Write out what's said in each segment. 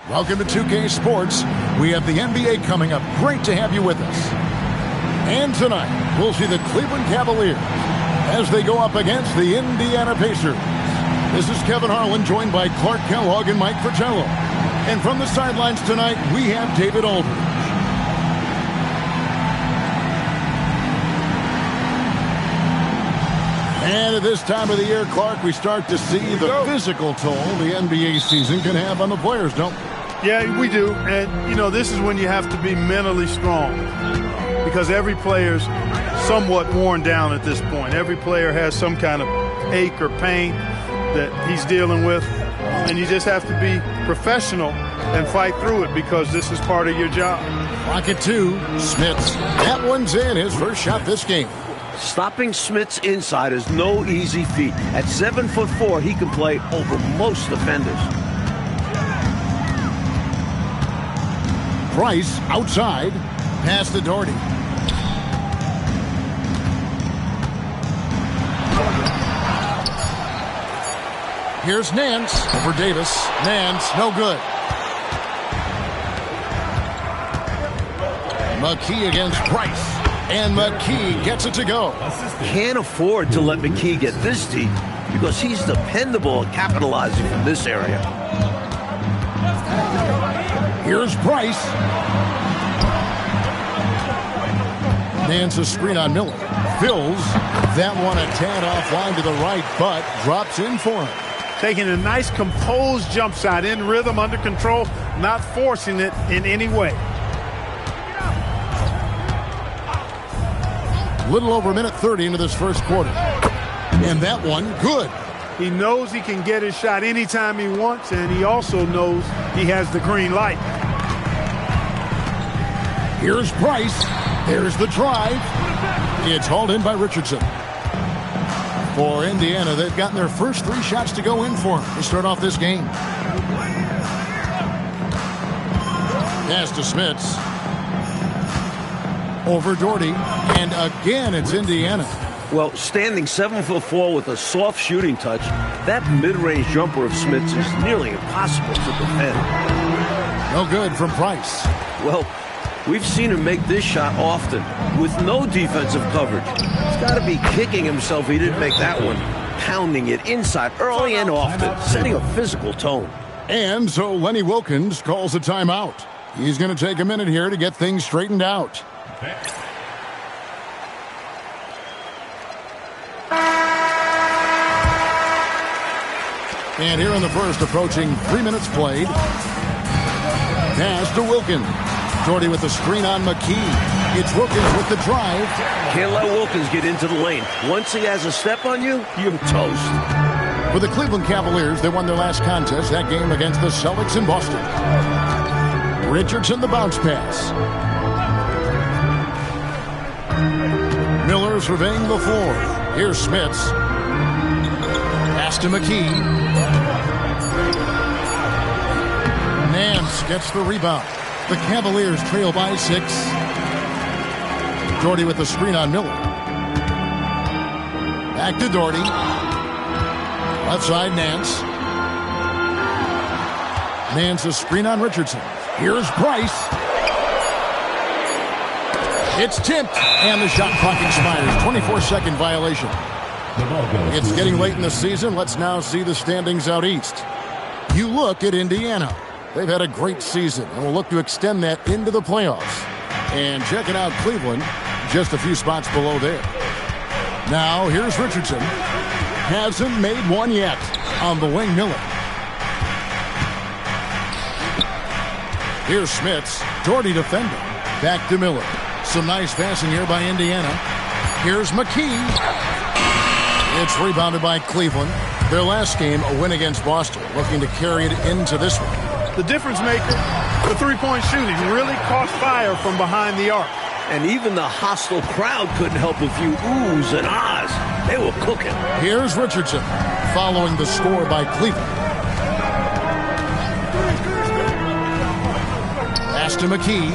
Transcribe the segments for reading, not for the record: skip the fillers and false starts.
Welcome to 2K Sports. We have the NBA coming up. Great to have you with us. And tonight, we'll see the Cleveland Cavaliers as they go up against the Indiana Pacers. This is Kevin Harlan, joined by Clark Kellogg and Mike Fratello. And from the sidelines tonight, we have David Aldridge. And at this time of the year, Clark, we start to see the physical toll the NBA season can have on the players, don't we? Yeah, we do. And, you know, this is when you have to be mentally strong because every player's somewhat worn down at this point. Every player has some kind of ache or pain that he's dealing with, and you just have to be professional and fight through it because this is part of your job. Clock at 2. Smits. That one's in. His first shot this game. Stopping Smits inside is no easy feat. At 7'4", he can play over most defenders. Price outside. Pass to Doherty. Here's Nance over Davis. Nance, no good. McKee against Price. And McKee gets it to go. Can't afford to let McKee get this deep because he's dependable at capitalizing from this area. Here's Price. Nance's screen on Miller. Fills that one a tad offline to the right, but drops in for him. Taking a nice composed jump shot in rhythm, under control, not forcing it in any way. Little over a minute 30 into this first quarter. And that one, good. He knows he can get his shot anytime he wants, and he also knows he has the green light. Here's Price. There's the drive. It's hauled in by Richardson. For Indiana, they've gotten their first 3 shots to go in for them to start off this game. Pass to Smits. Over Doherty. And again, it's Indiana. Well, standing 7'4" with a soft shooting touch, that mid-range jumper of Smits is nearly impossible to defend. No good from Price. Well, we've seen him make this shot often with no defensive coverage. He's got to be kicking himself he didn't make that one. Pounding it inside early and often, setting a physical tone. And so Lenny Wilkins calls a timeout. He's going to take a minute here to get things straightened out. And here in the first, approaching 3 minutes played. Pass to Wilkins. Doherty with the screen on McKee. It's Wilkins with the drive. Can't let Wilkins get into the lane. Once he has a step on you, you're toast. For the Cleveland Cavaliers, they won their last contest, that game against the Celtics in Boston. Richardson, the bounce pass. Miller surveying the floor. Here's Smits. Pass to McKee. Nance gets the rebound. The Cavaliers trail by 6. Doherty with the screen on Miller. Back to Doherty. Left side, Nance. Nance's screen on Richardson. Here's Price. It's tipped, and the shot clock expires. 24-second violation. It's getting late in the season. Let's now see the standings out east. You look at Indiana. They've had a great season, and will look to extend that into the playoffs. And checking out Cleveland, just a few spots below there. Now, here's Richardson. Hasn't made one yet on the wing, Miller. Here's Smits. Doherty defending. Back to Miller. Some nice passing here by Indiana. Here's McKee. It's rebounded by Cleveland. Their last game, a win against Boston, looking to carry it into this one. The difference maker, the three-point shooting, really caught fire from behind the arc. And even the hostile crowd couldn't help a few oohs and ahs. They were cooking. Here's Richardson, following the score by Cleveland. Pass to McKee.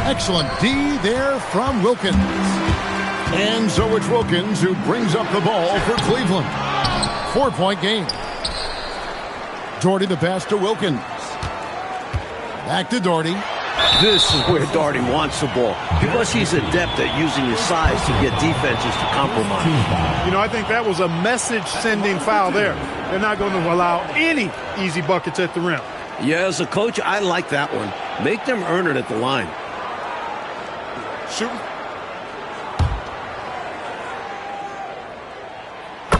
Excellent D there from Wilkins. And so it's Wilkins who brings up the ball for Cleveland. 4-point game. Doherty the pass to Wilkins. Back to Doherty. This is where Doherty wants the ball because he's adept at using his size to get defenses to compromise. You know, I think that was a message-sending foul there. They're not going to allow any easy buckets at the rim. Yeah, as a coach, I like that one. Make them earn it at the line. Shoot.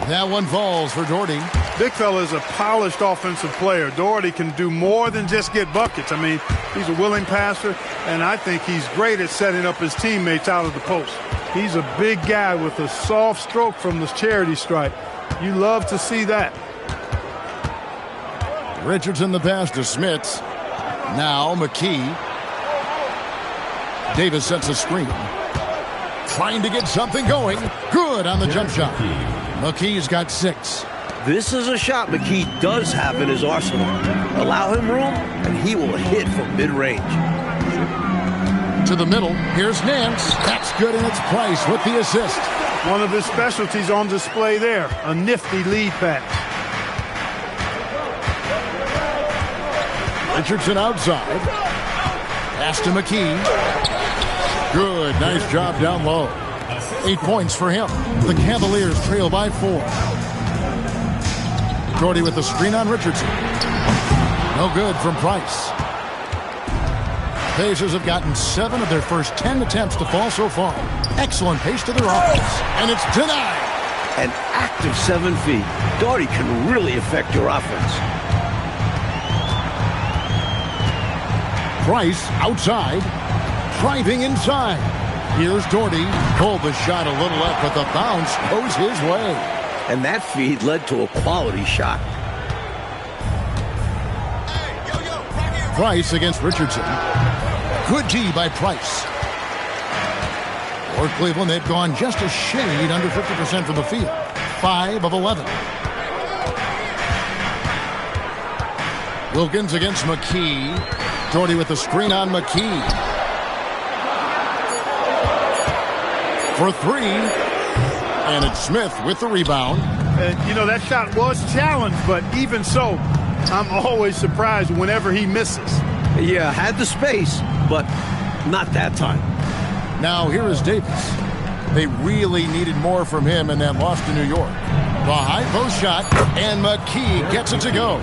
That one falls for Doherty. Big fella is a polished offensive player. Doherty can do more than just get buckets. I mean, he's a willing passer, and I think he's great at setting up his teammates out of the post. He's a big guy with a soft stroke from the charity stripe. You love to see that. Richardson the pass to Smits. Now McKee. Davis sets a screen. Trying to get something going. Good on the jump shot. McKee's got 6. This is a shot McKee does have in his arsenal. Allow him room, and he will hit from mid-range. To the middle. Here's Nance. That's good, and it's Price with the assist. One of his specialties on display there. A nifty lead pass. Richardson outside. Pass to McKee. Good. Nice job down low. 8 points for him. The Cavaliers trail by 4. Doherty with the screen on Richardson. No good from Price. Pacers have gotten 7 of their first 10 attempts to fall so far. Excellent pace to their offense. And it's denied. An active 7 feet. Doherty can really affect your offense. Price outside. Driving inside. Here's Doherty. Pulled the shot a little up, but the bounce goes his way. And that feed led to a quality shot. Price against Richardson. Good D by Price. For Cleveland, they've gone just a shade under 50% from the field. 5 of 11. Wilkins against McKee. Doherty with the screen on McKee. For 3. And it's Smith with the rebound. You know, that shot was challenged, but even so, I'm always surprised whenever he misses. Yeah, had the space, but not that time. Now here is Davis. They really needed more from him in that loss to New York. The high post shot, and McKee gets it to go.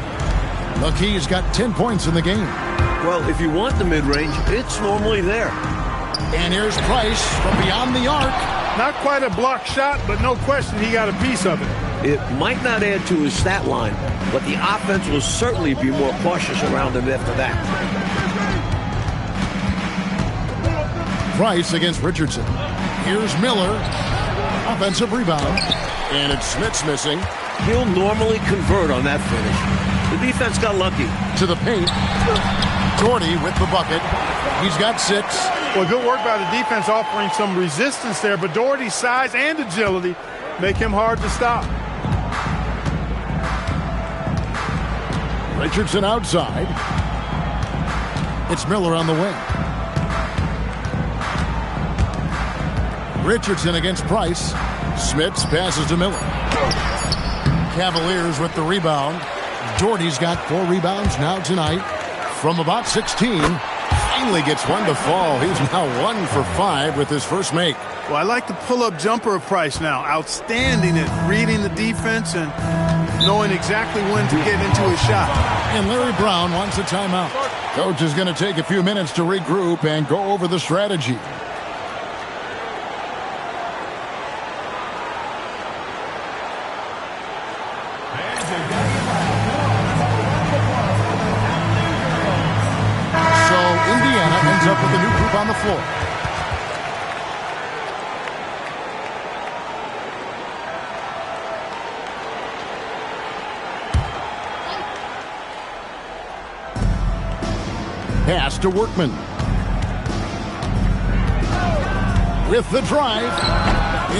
McKee's got 10 points in the game. Well, if you want the mid-range, it's normally there. And here's Price from beyond the arc. Not quite a block shot, but no question he got a piece of it. It might not add to his stat line, but the offense will certainly be more cautious around him after that. Price against Richardson. Here's Miller. Offensive rebound. And it's Smits missing. He'll normally convert on that finish. The defense got lucky. To the paint. Doherty with the bucket. He's got 6. Well, good work by the defense offering some resistance there, but Doherty's size and agility make him hard to stop. Richardson outside. It's Miller on the wing. Richardson against Price. Smits passes to Miller. Cavaliers with the rebound. Doherty's got 4 rebounds now tonight. From about 16, finally gets one to fall. He's now 1 for 5 with his first make. Well, I like the pull-up jumper of Price now. Outstanding at reading the defense and knowing exactly when to get into his shot. And Larry Brown wants a timeout. Coach is going to take a few minutes to regroup and go over the strategy. Up with the new group on the floor. Pass to Workman. With the drive.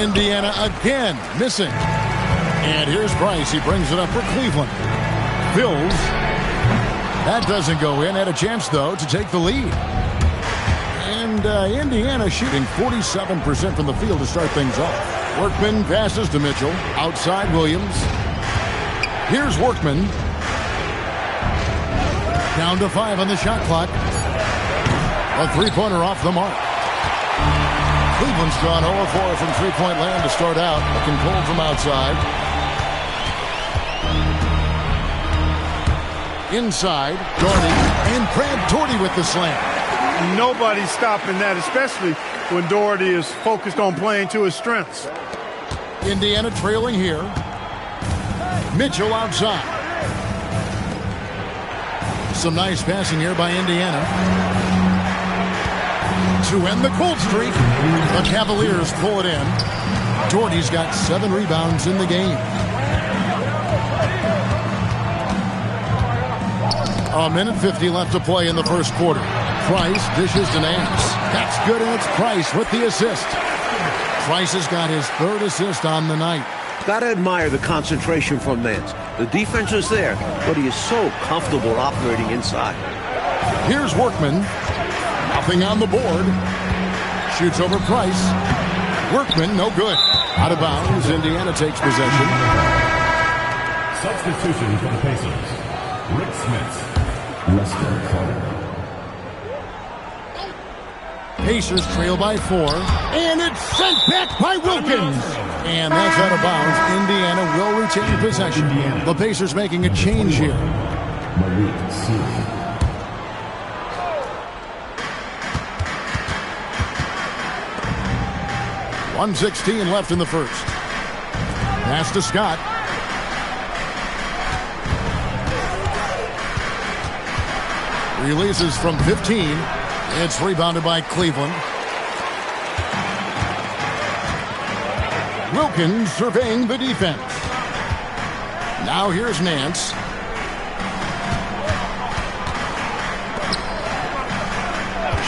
Indiana again missing. And here's Price. He brings it up for Cleveland. Bills. That doesn't go in. Had a chance, though, to take the lead. And Indiana shooting 47% from the field to start things off. Workman passes to Mitchell. Outside Williams. Here's Workman. Down to 5 on the shot clock. A three-pointer off the mark. Cleveland's gone 0-4 from three-point land to start out. Looking cold from outside. Inside, Doherty, and Brad Doherty with the slam. Nobody's stopping that, especially when Doherty is focused on playing to his strengths. Indiana trailing here. Mitchell outside. Some nice passing here by Indiana. To end the cold streak, the Cavaliers pull it in. Doherty's got 7 rebounds in the game. A minute 50 left to play in the first quarter. Price dishes to Nance. That's good, and it's Price with the assist. Price has got his 3rd assist on the night. Gotta admire the concentration from Nance. The defense is there, but he is so comfortable operating inside. Here's Workman. Nothing on the board. Shoots over Price. Workman, no good. Out of bounds. Indiana takes possession. Substitution for the Pacers. Rick Smith. Lester Carter. Pacers trail by 4. And it's sent back by Wilkins. And that's out of bounds. Indiana will retain possession. The Pacers making a change here. Malik Sealy. 1:16 left in the first. Pass to Scott. Releases from 15. It's rebounded by Cleveland. Wilkins surveying the defense. Now here's Nance.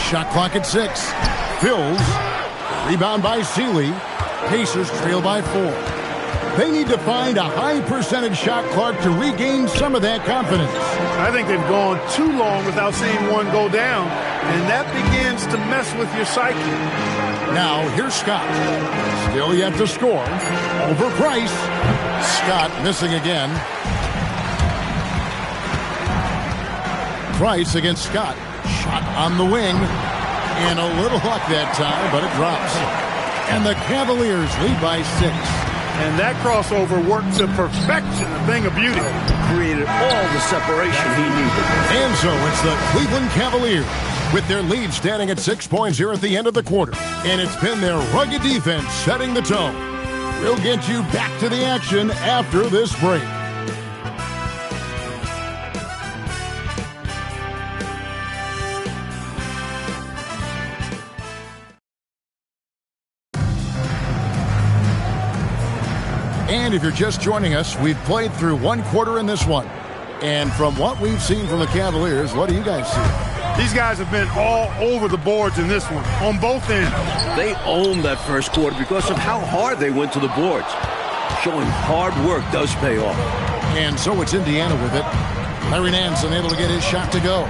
Shot clock at 6. Fills. Rebound by Sealy. Pacers trail by 4. They need to find a high percentage shot clock to regain some of that confidence. I think they've gone too long without seeing one go down, and that begins to mess with your psyche. Now, here's Scott. Still yet to score. Over Price. Scott missing again. Price against Scott. Shot on the wing. And a little luck that time, but it drops. And the Cavaliers lead by 6. And that crossover worked to perfection, a thing of beauty. Created all the separation he needed. And so it's the Cleveland Cavaliers with their lead standing at 6 points here at the end of the quarter. And it's been their rugged defense setting the tone. We'll get you back to the action after this break. And if you're just joining us, we've played through 1 quarter in this one. And from what we've seen from the Cavaliers, what do you guys see? These guys have been all over the boards in this one, on both ends. They owned that first quarter because of how hard they went to the boards. Showing hard work does pay off. And so it's Indiana with it. Larry Nance unable to get his shot to go.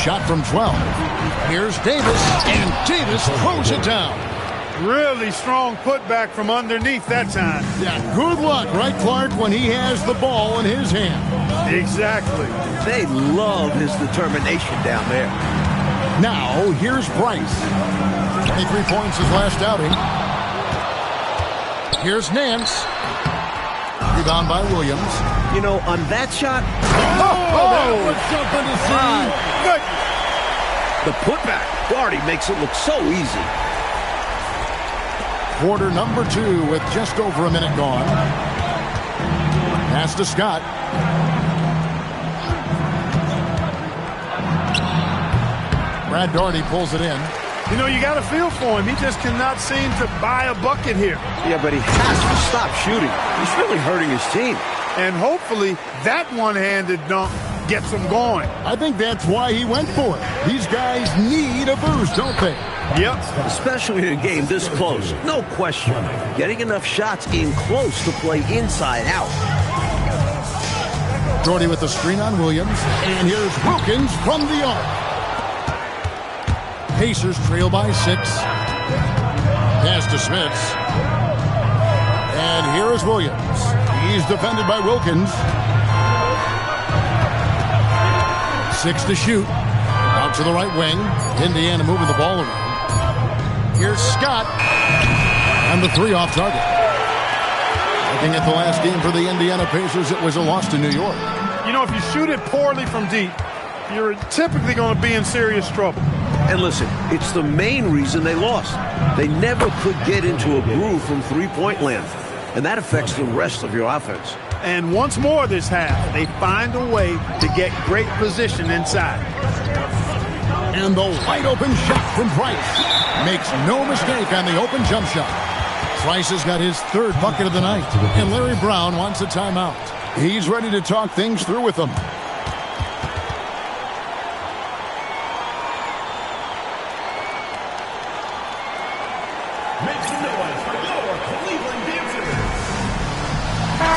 Shot from 12. Here's Davis, and Davis throws it down. Really strong putback from underneath that time. Yeah, good luck, right, Clark, when he has the ball in his hand. Exactly. They love his determination down there. Now, here's Price. 23 points his last outing. Here's Nance. Rebound by Williams. You know, on that shot, That was something to see. Good. the putback. Doherty makes it look so easy. Quarter number 2 with just over a minute gone. Pass to Scott. Brad Doherty pulls it in. You know, you got to feel for him. He just cannot seem to buy a bucket here. Yeah, but he has to stop shooting. He's really hurting his team. And hopefully that one-handed dunk gets him going. I think that's why he went for it. These guys need a boost, don't they? Yep. Especially in a game this close. No question. Getting enough shots in close to play inside out. Doherty with the screen on Williams. And here's Wilkins from the arc. Pacers trail by 6. Pass to Smith. And here is Williams. He's defended by Wilkins. 6 to shoot. Out to the right wing. Indiana moving the ball around. Here's Scott. And the 3 off target. Looking at the last game for the Indiana Pacers, it was a loss to New York. You know, if you shoot it poorly from deep, you're typically going to be in serious trouble. And listen, it's the main reason they lost. They never could get into a groove from three-point land. And that affects the rest of your offense. And once more this half, they find a way to get great position inside. And the wide open shot from Price. Makes no mistake on the open jump shot. Price has got his 3rd bucket of the night. And Larry Brown wants a timeout. He's ready to talk things through with them.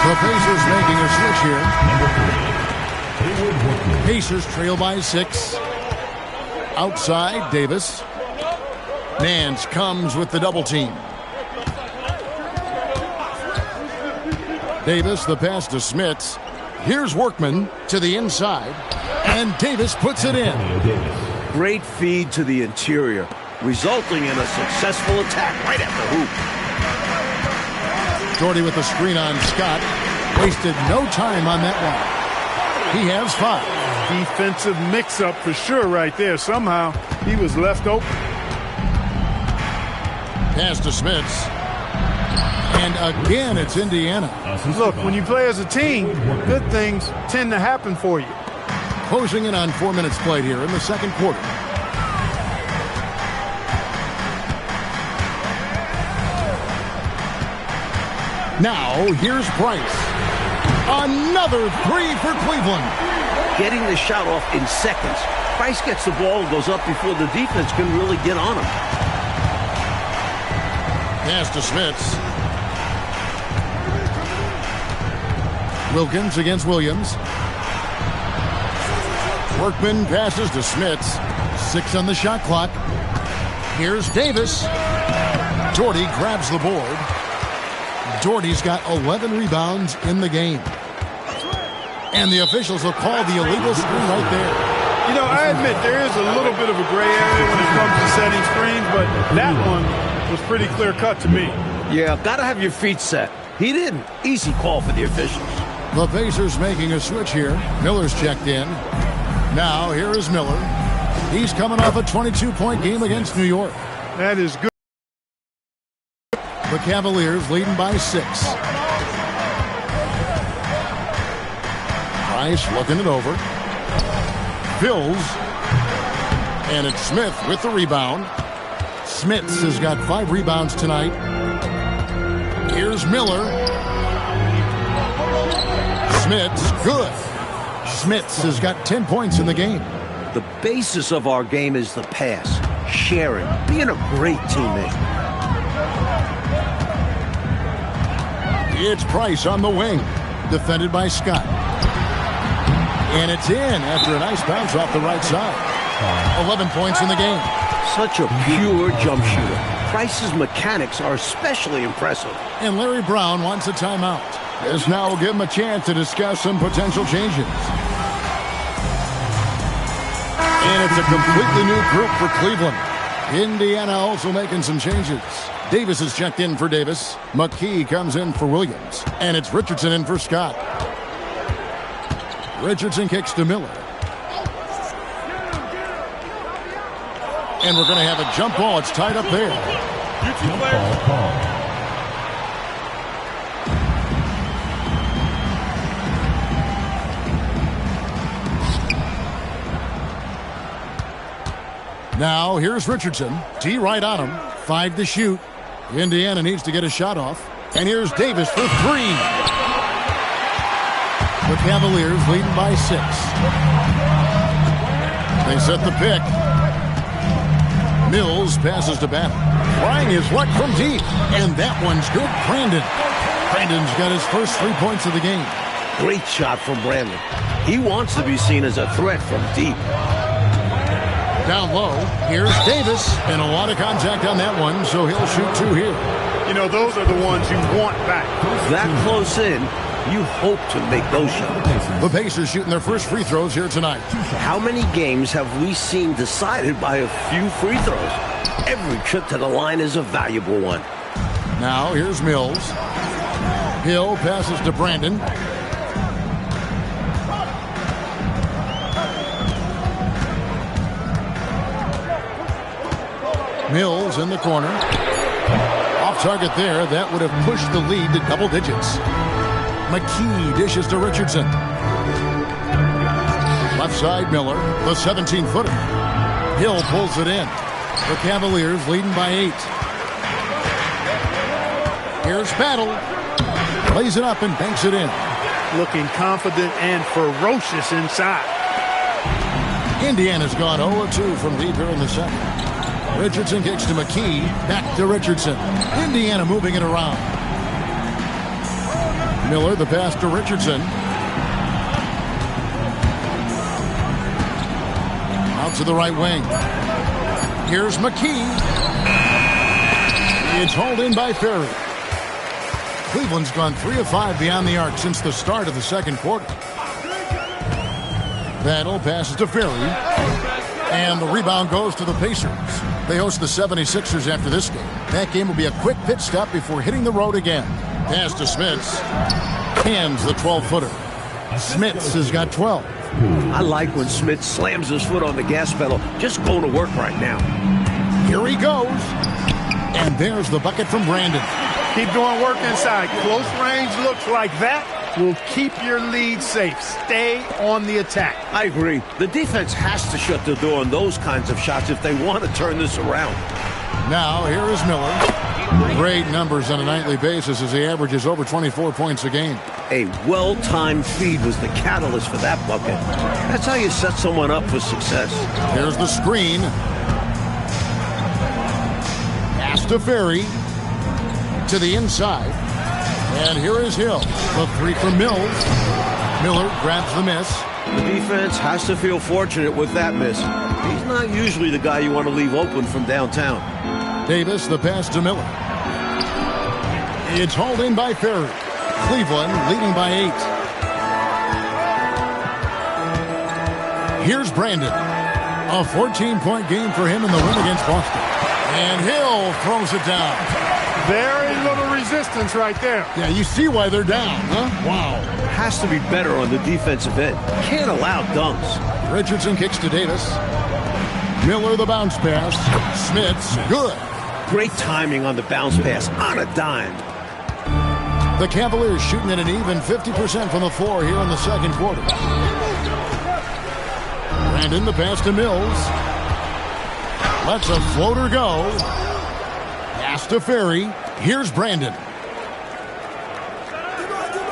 The Pacers making a switch here. Pacers trail by 6. Outside, Davis. Nance comes with the double team. Davis, the pass to Smits. Here's Workman to the inside. And Davis puts it in. Great feed to the interior, resulting in a successful attack right at the hoop. Jordy with the screen on Scott. Wasted no time on that one. He has 5. Defensive mix-up for sure right there. Somehow he was left open. Pass to Smits. And again, it's Indiana. Look, when you play as a team, good things tend to happen for you. Closing in on 4 minutes played here in the second quarter. Now, here's Price. Another 3 for Cleveland. Getting the shot off in seconds. Price gets the ball and goes up before the defense can really get on him. Pass to Smits. Wilkins against Williams. Workman passes to Smits. 6 on the shot clock. Here's Davis. Jordy grabs the board. Jordy's got 11 rebounds in the game. And the officials will call the illegal screen right there. You know, I admit there is a little bit of a gray area when it comes to setting screens, but that one was pretty clear-cut to me. Yeah, gotta have your feet set. He didn't. Easy call for the officials. The Pacers making a switch here. Miller's checked in. Now, here is Miller. He's coming off a 22-point game against New York. That is good. The Cavaliers leading by 6. Price looking it over. Bills. And it's Smith with the rebound. Smits has got 5 rebounds tonight. Here's Miller. Smits, good. Smits has got 10 points in the game. The basis of our game is the pass, sharing, being a great teammate. It's Price on the wing, defended by Scott. And it's in after a nice bounce off the right side. 11 points in the game. Such a pure jump shooter. Price's mechanics are especially impressive. And Larry Brown wants a timeout. This now will give him a chance to discuss some potential changes. And it's a completely new group for Cleveland. Indiana also making some changes. Davis is checked in for Davis. McKee comes in for Williams. And it's Richardson in for Scott. Richardson kicks to Miller. And we're going to have a jump ball. It's tied up there. Now, here's Richardson. T right on him. 5 to shoot. Indiana needs to get a shot off. And here's Davis for 3. The Cavaliers leading by 6. They set the pick. Mills passes to Bannon. Trying his luck from deep. And that one's good. Brandon's got his first 3 points of the game. Great shot from Brandon. He wants to be seen as a threat from deep. Down low, here's Davis, and a lot of contact on that one, so he'll shoot 2 here. You know, those are the ones you want back. That close in, You hope to make those shots. The Pacers shooting their first free throws here tonight. How many games have we seen decided by a few free throws? Every trip to the line is a valuable one. Now here's Mills. Hill passes to Brandon. Mills in the corner. Off target there. That would have pushed the lead to double digits. McKee dishes to Richardson. Left side Miller, the 17-footer. Hill pulls it in. The Cavaliers leading by 8. Here's Battle. Plays it up and banks it in. Looking confident and ferocious inside. Indiana's gone 0-2 from deep here in the second. Richardson kicks to McKee. Back to Richardson. Indiana moving it around. Miller, the pass to Richardson. Out to the right wing. Here's McKee. It's hauled in by Ferry. Cleveland's gone 3 of 5 beyond the arc since the start of the second quarter. Battle passes to Ferry. And the rebound goes to the Pacers. They host the 76ers after this game. That game will be a quick pit stop before hitting the road again. Pass to Smits. Hands the 12-footer. Smits has got 12. I like when Smits slams his foot on the gas pedal. Just going to work right now. Here he goes. And there's the bucket from Brandon. Keep doing work inside. Close range looks like that will keep your lead safe. Stay on the attack. I agree. The defense has to shut the door on those kinds of shots if they want to turn this around. Now, here is Miller. Great numbers on a nightly basis as he averages over 24 points a game. A well-timed feed was the catalyst for that bucket. That's how you set someone up for success. Here's the screen. Pass to Ferry. To the inside. And here is Hill. The 3 from Mills. Miller grabs the miss. The defense has to feel fortunate with that miss. He's not usually the guy you want to leave open from downtown. Davis, the pass to Miller. It's hauled in by Ferry. Cleveland leading by 8. Here's Brandon. A 14-point game for him in the win against Boston. And Hill throws it down. Very little resistance right there. Yeah, you see why they're down, huh? Wow. Has to be better on the defensive end. Can't allow dunks. Richardson kicks to Davis. Miller the bounce pass. Smits, good. Great timing on the bounce pass on a dime. The Cavaliers shooting at an even 50% from the floor here in the second quarter. Brandon the pass to Mills. Lets a floater go. Pass to Ferry. Here's Brandon.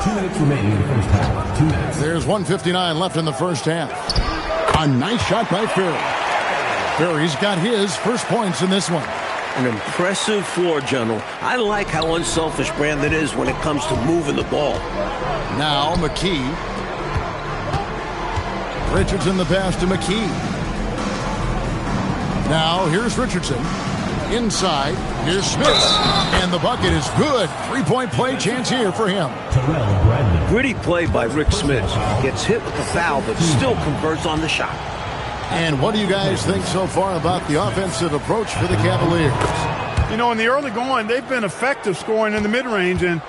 2 minutes remaining in the first half. 2 minutes. There's 1:59 left in the first half. A nice shot by Ferry. Ferry's got his first points in this one. An impressive floor general. I like how unselfish Brandon is when it comes to moving the ball. Now McKee. Richardson the pass to McKee. Now here's Richardson. Inside, here's Smith, and the bucket is good. 3-point play chance here for him. Terrell Bradley. Gritty play by Rick Smith. Gets hit with the foul, but still converts on the shot. And what do you guys think so far about the offensive approach for the Cavaliers? You know, in the early going, they've been effective scoring in the mid-range, and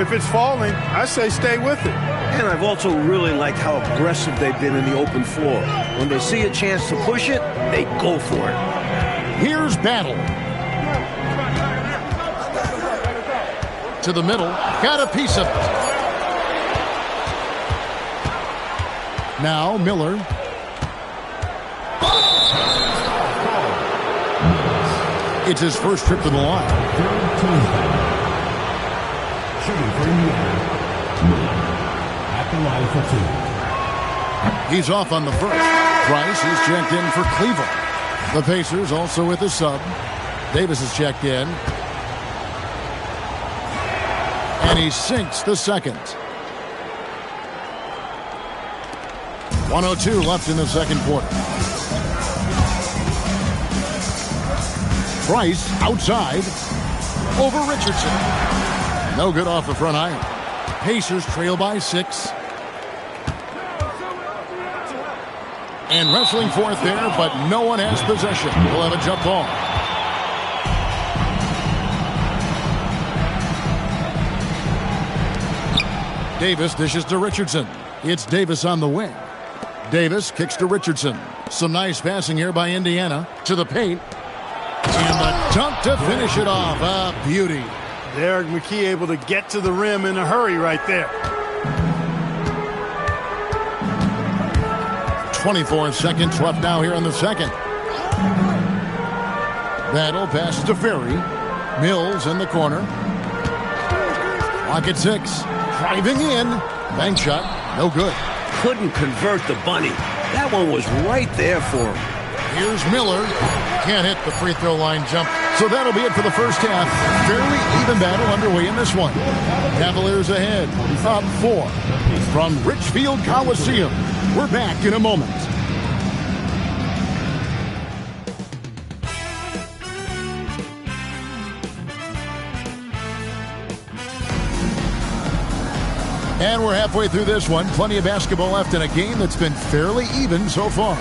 if it's falling, I say stay with it. And I've also really liked how aggressive they've been in the open floor. When they see a chance to push it, they go for it. Here's Battle. To the middle. Got a piece of it. Now Miller. It's his first trip to the line. Shooting for Indiana. At the line for 2. He's off on the first. Price, he's checked in for Cleveland. The Pacers also with a sub. Davis is checked in. And he sinks the second. 1:02 left in the second quarter. Price outside over Richardson. No good off the front iron. Pacers trail by 6. And wrestling for it there, but no one has possession. We'll have a jump ball. Davis dishes to Richardson. It's Davis on the wing. Davis kicks to Richardson. Some nice passing here by Indiana. To the paint. And the dunk to finish it off. A beauty. Derek McKee able to get to the rim in a hurry right there. 24 seconds left now here in the second. Battle passes to Ferry. Mills in the corner. Clock at 6. Driving in. Bank shot. No good. Couldn't convert the bunny. That one was right there for him. Here's Miller. Can't hit the free throw line jump. So that'll be it for the first half. Fairly even battle underway in this one. Cavaliers ahead. Up 4. From Richfield Coliseum. We're back in a moment. And we're halfway through this one. Plenty of basketball left in a game that's been fairly even so far.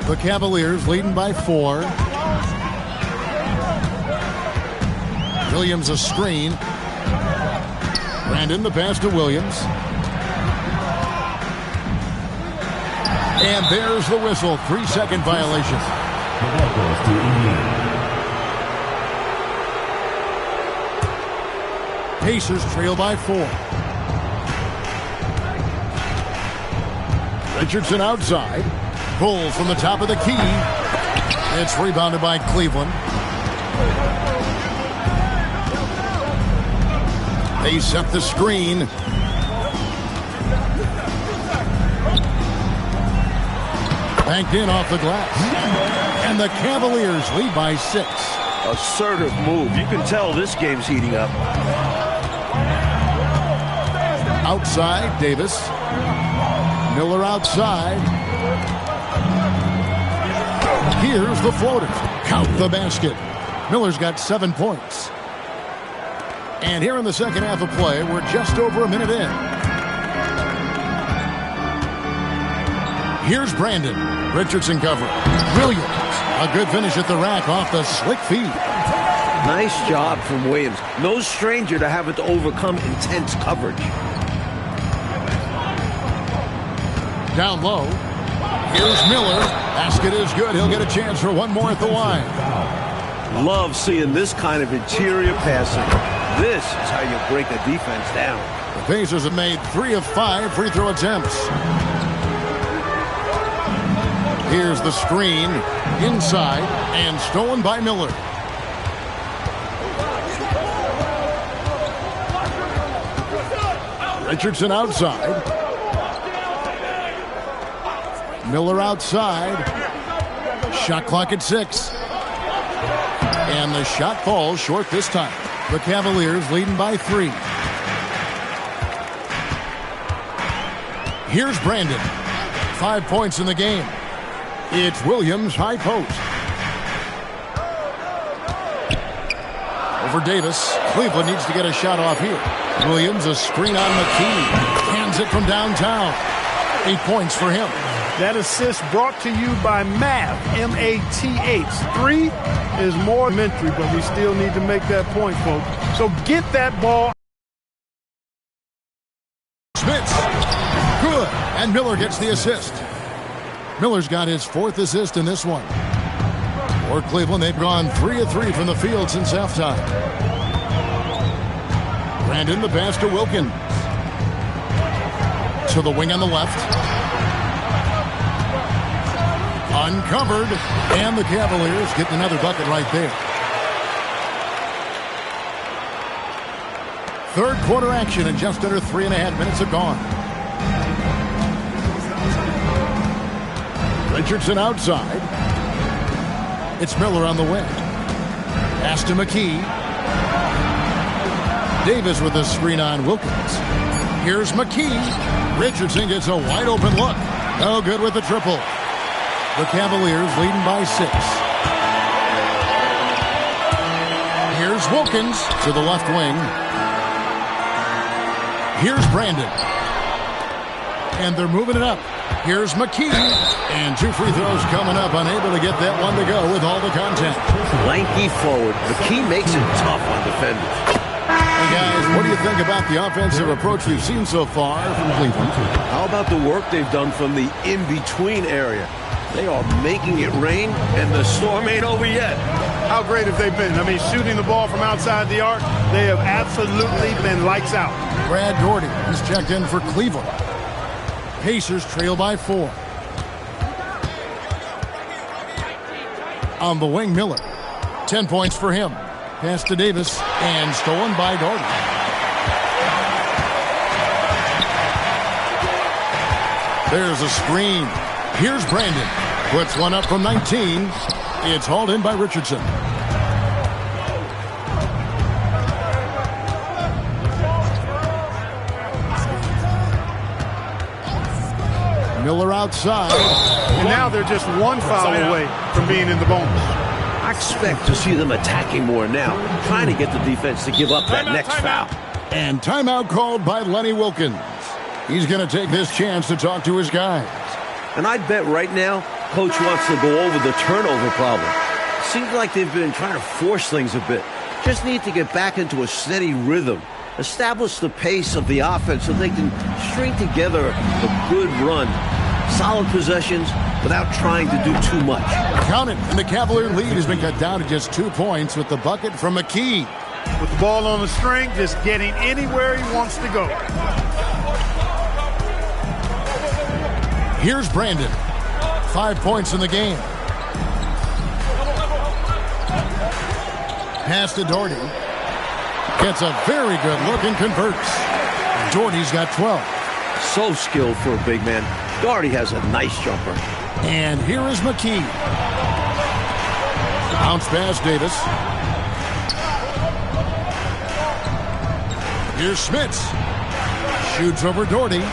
The Cavaliers leading by 4. Williams a screen. Brandon the pass to Williams. And there's the whistle. 3-second violation. The ball goes to Indiana. Pacers trail by 4. Richardson outside. Pulls from the top of the key. It's rebounded by Cleveland. They set the screen. Banked in off the glass. And the Cavaliers lead by 6. Assertive move. You can tell this game's heating up. Outside, Davis. Miller outside. Here's the floater. Count the basket. Miller's got 7 points. And here in the second half of play, we're just over a minute in. Here's Brandon. Richardson covering. Brilliant. A good finish at the rack off the slick feet. Nice job from Williams. No stranger to having to overcome intense coverage. Down low. Here's Miller. Basket is good. He'll get a chance for one more at the line. Love seeing this kind of interior passing. This is how you break a defense down. The Pacers have made 3 of 5 free throw attempts. Here's the screen. Inside. And stolen by Miller. Richardson outside. Miller outside. Shot clock at 6. And the shot falls short this time. The Cavaliers leading by 3. Here's Brandon. 5 points in the game. It's Williams high post. Over Davis. Cleveland needs to get a shot off here. Williams a screen on McKee. Hands it from downtown. 8 points for him. That assist brought to you by Math, M-A-T-H. 3 is more elementary, but we still need to make that point, folks. So get that ball. Smith. Good. And Miller gets the assist. Miller's got his 4th assist in this one. For Cleveland, they've gone 3 of 3 from the field since halftime. Brandon the pass to Wilkins. To the wing on the left. Uncovered, and the Cavaliers get another bucket right there. Third quarter action, and just under 3.5 minutes have gone. Richardson outside. It's Miller on the wing. Pass to McKee. Davis with a screen on Wilkins. Here's McKee. Richardson gets a wide open look. No good with the triple. The Cavaliers leading by 6. Here's Wilkins to the left wing. Here's Brandon. And they're moving it up. Here's McKee. And 2 free throws coming up. Unable to get that one to go with all the contact. Lanky forward. McKee makes it tough on defenders. Hey guys, what do you think about the offensive approach we've seen so far from Cleveland? How about the work they've done from the in-between area? They are making it rain, and the storm ain't over yet. How great have they been? I mean, shooting the ball from outside the arc, they have absolutely been lights out. Brad Daugherty is checked in for Cleveland. Pacers trail by 4. On the wing, Miller. 10 points for him. Pass to Davis, and stolen by Daugherty. There's a screen. Here's Brandon. Puts one up from 19. It's hauled in by Richardson. Miller outside. And now they're just one foul away from being in the bonus. I expect to see them attacking more now, trying to get the defense to give up that next foul. And timeout called by Lenny Wilkins. He's going to take this chance to talk to his guys. And I bet right now, Coach wants to go over the turnover problem. Seems like they've been trying to force things a bit. Just need to get back into a steady rhythm. Establish the pace of the offense so they can string together a good run. Solid possessions without trying to do too much. Count it, and the Cavalier lead has been cut down to just 2 points with the bucket from McKee. With the ball on the string, just getting anywhere he wants to go. Here's Brandon. 5 points in the game. Pass to Daugherty. Gets a very good look and converts. Daugherty's got 12. So skilled for a big man. Daugherty has a nice jumper. And here is McKee. Bounce pass Davis. Here's Smits. Shoots over Daugherty.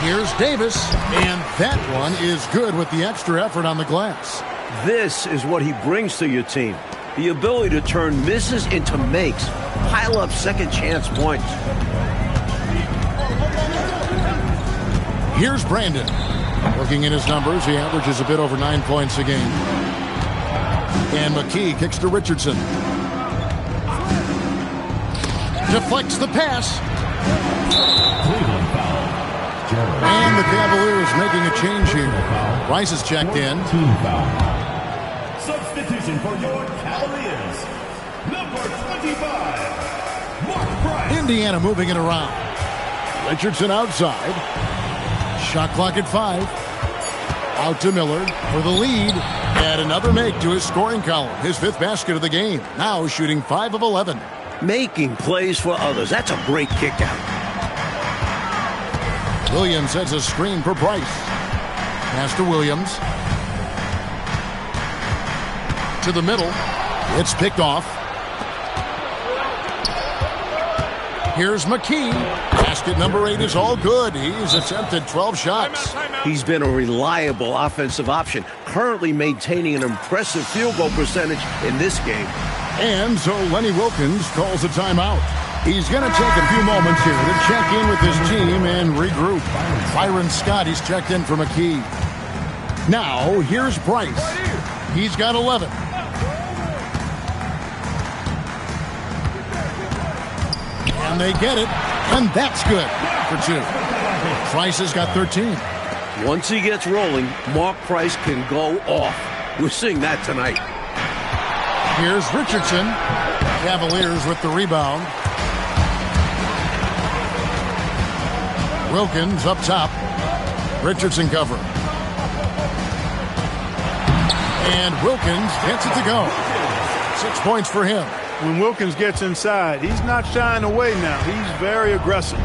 Here's Davis. And that one is good with the extra effort on the glass. This is what he brings to your team. The ability to turn misses into makes. Pile up second chance points. Here's Brandon. Looking at his numbers, he averages a bit over 9 points a game. And McKee kicks to Richardson. Deflects the pass. Cleveland foul. And the Cavaliers making a change here. Rice is checked in. Team foul. Substitution for your Cavaliers. Number 25, Mark Price. Indiana moving it around. Richardson outside. Shot clock at 5. Out to Miller for the lead. Add another make to his scoring column. His 5th basket of the game. Now shooting 5 of 11. Making plays for others. That's a great kick out. Williams sets a screen for Price. Pass to Williams. To the middle. It's picked off. Here's McKee. Basket number 8 is all good. He's attempted 12 shots. He's been a reliable offensive option, currently maintaining an impressive field goal percentage in this game. And so Lenny Wilkins calls a timeout. He's going to take a few moments here to check in with his team and regroup. Byron Scott, he's checked in for McKee. Now, here's Price. He's got 11. And they get it, and that's good for 2. Price has got 13. Once he gets rolling, Mark Price can go off. We're seeing that tonight. Here's Richardson. Cavaliers with the rebound. Wilkins up top. Richardson cover. And Wilkins gets it to go. 6 points for him. When Wilkins gets inside, he's not shying away now. He's very aggressive.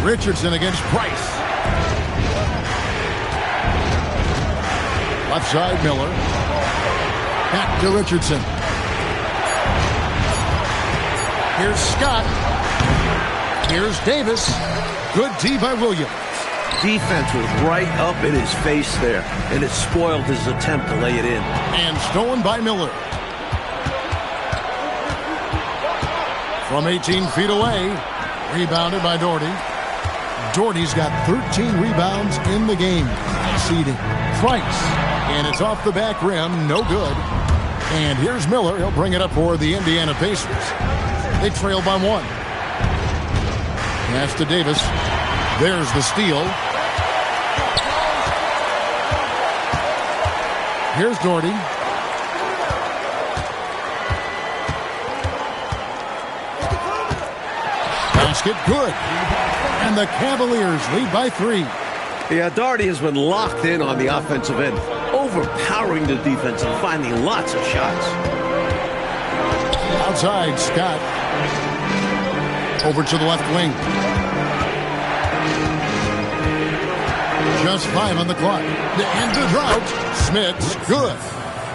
Richardson against Price. Left side, Miller. Back to Richardson. Here's Scott. Here's Davis. Good D by Williams. Defense was right up in his face there, and it spoiled his attempt to lay it in. And stolen by Miller. From 18 feet away, rebounded by Doherty. Doherty's got 13 rebounds in the game. Seeding Price. And it's off the back rim, no good. And here's Miller. He'll bring it up for the Indiana Pacers. They trail by 1. Pass to Davis. There's the steal. Here's Doherty. Basket good. And the Cavaliers lead by 3. Yeah, Doherty has been locked in on the offensive end, overpowering the defense and finding lots of shots. Outside, Scott. Over to the left wing. Just 5 on the clock. To end the drought. Smits, good.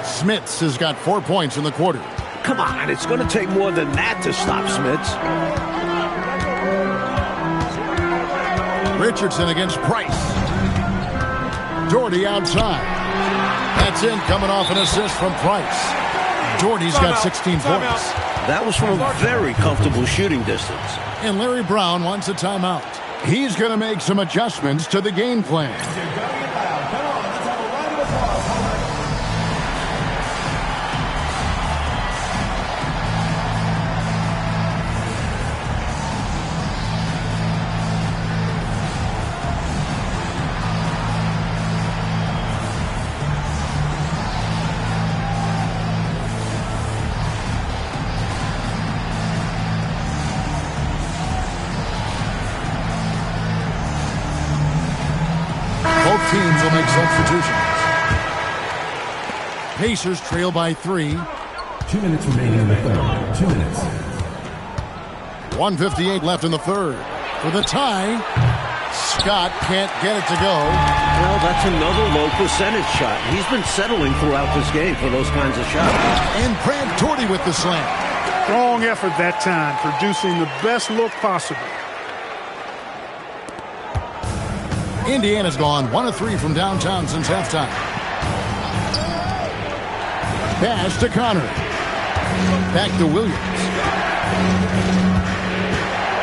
Smits has got 4 points in the quarter. Come on, it's going to take more than that to stop Smits. Richardson against Price. Doherty outside. That's in, coming off an assist from Price. Doherty's got 16 points. That was from a very comfortable shooting distance. And Larry Brown wants a timeout. He's going to make some adjustments to the game plan. Teams will make substitutions. Pacers trail by 3. 2 minutes remaining in the third. 2 minutes. 1:58 left in the third. For the tie, Scott can't get it to go. Well, that's another low percentage shot. He's been settling throughout this game for those kinds of shots. And Brad Doherty with the slam. Strong effort that time, producing the best look possible. Indiana's gone 1 of 3 from downtown since halftime. Pass to Connor. Back to Williams.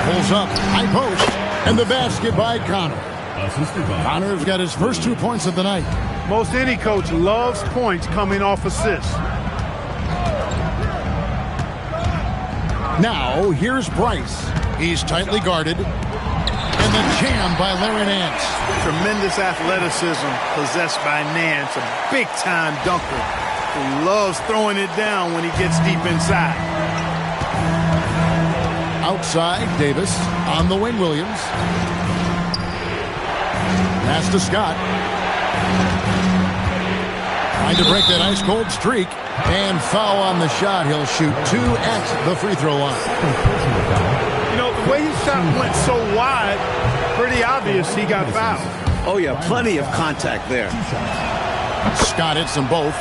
Pulls up, high post, and the basket by Connor. Connor's got his first 2 points of the night. Most any coach loves points coming off assists. Now, here's Price. He's tightly guarded. And the jam by Larry Nance. Tremendous athleticism possessed by Nance, a big-time dunker who loves throwing it down when he gets deep inside. Outside, Davis. On the wing, Williams. Pass to Scott. Trying to break that ice-cold streak. And foul on the shot. He'll shoot 2 at the free throw line. You know, the way his shot went so wide, pretty obvious he got fouled. Oh, yeah, plenty of contact there. Scott hits them both.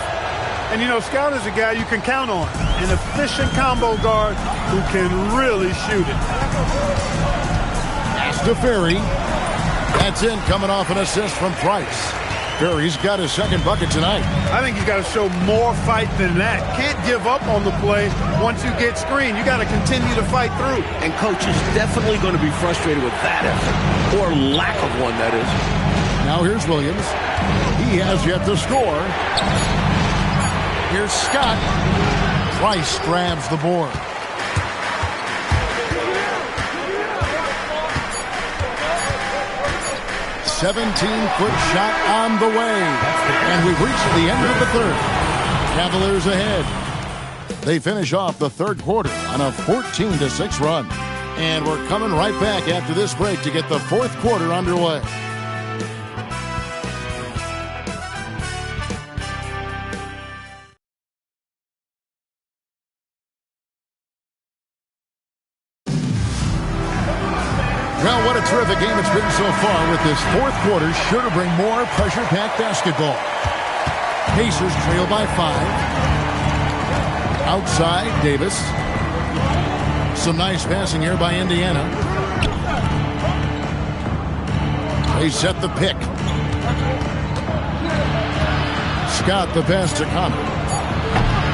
And, you know, Scott is a guy you can count on. An efficient combo guard who can really shoot it. Pass to Ferry. That's in, coming off an assist from Price. Ferry's got his second bucket tonight. I think he's got to show more fight than that. Can't give up on the play once you get screened. You got to continue to fight through. And coach is definitely going to be frustrated with that effort, or lack of one, that is. Now here's Williams. He has yet to score. Here's Scott. Price grabs the board. A 17-foot shot on the way. And we've reached the end of the third. Cavaliers ahead. They finish off the third quarter on a 14-6 run. And we're coming right back after this break to get the fourth quarter underway. Well, what a terrific game it's been so far, with this fourth quarter sure to bring more pressure-packed basketball. Pacers trail by 5. Outside, Davis. Some nice passing here by Indiana. They set the pick. Scott the pass to Connor.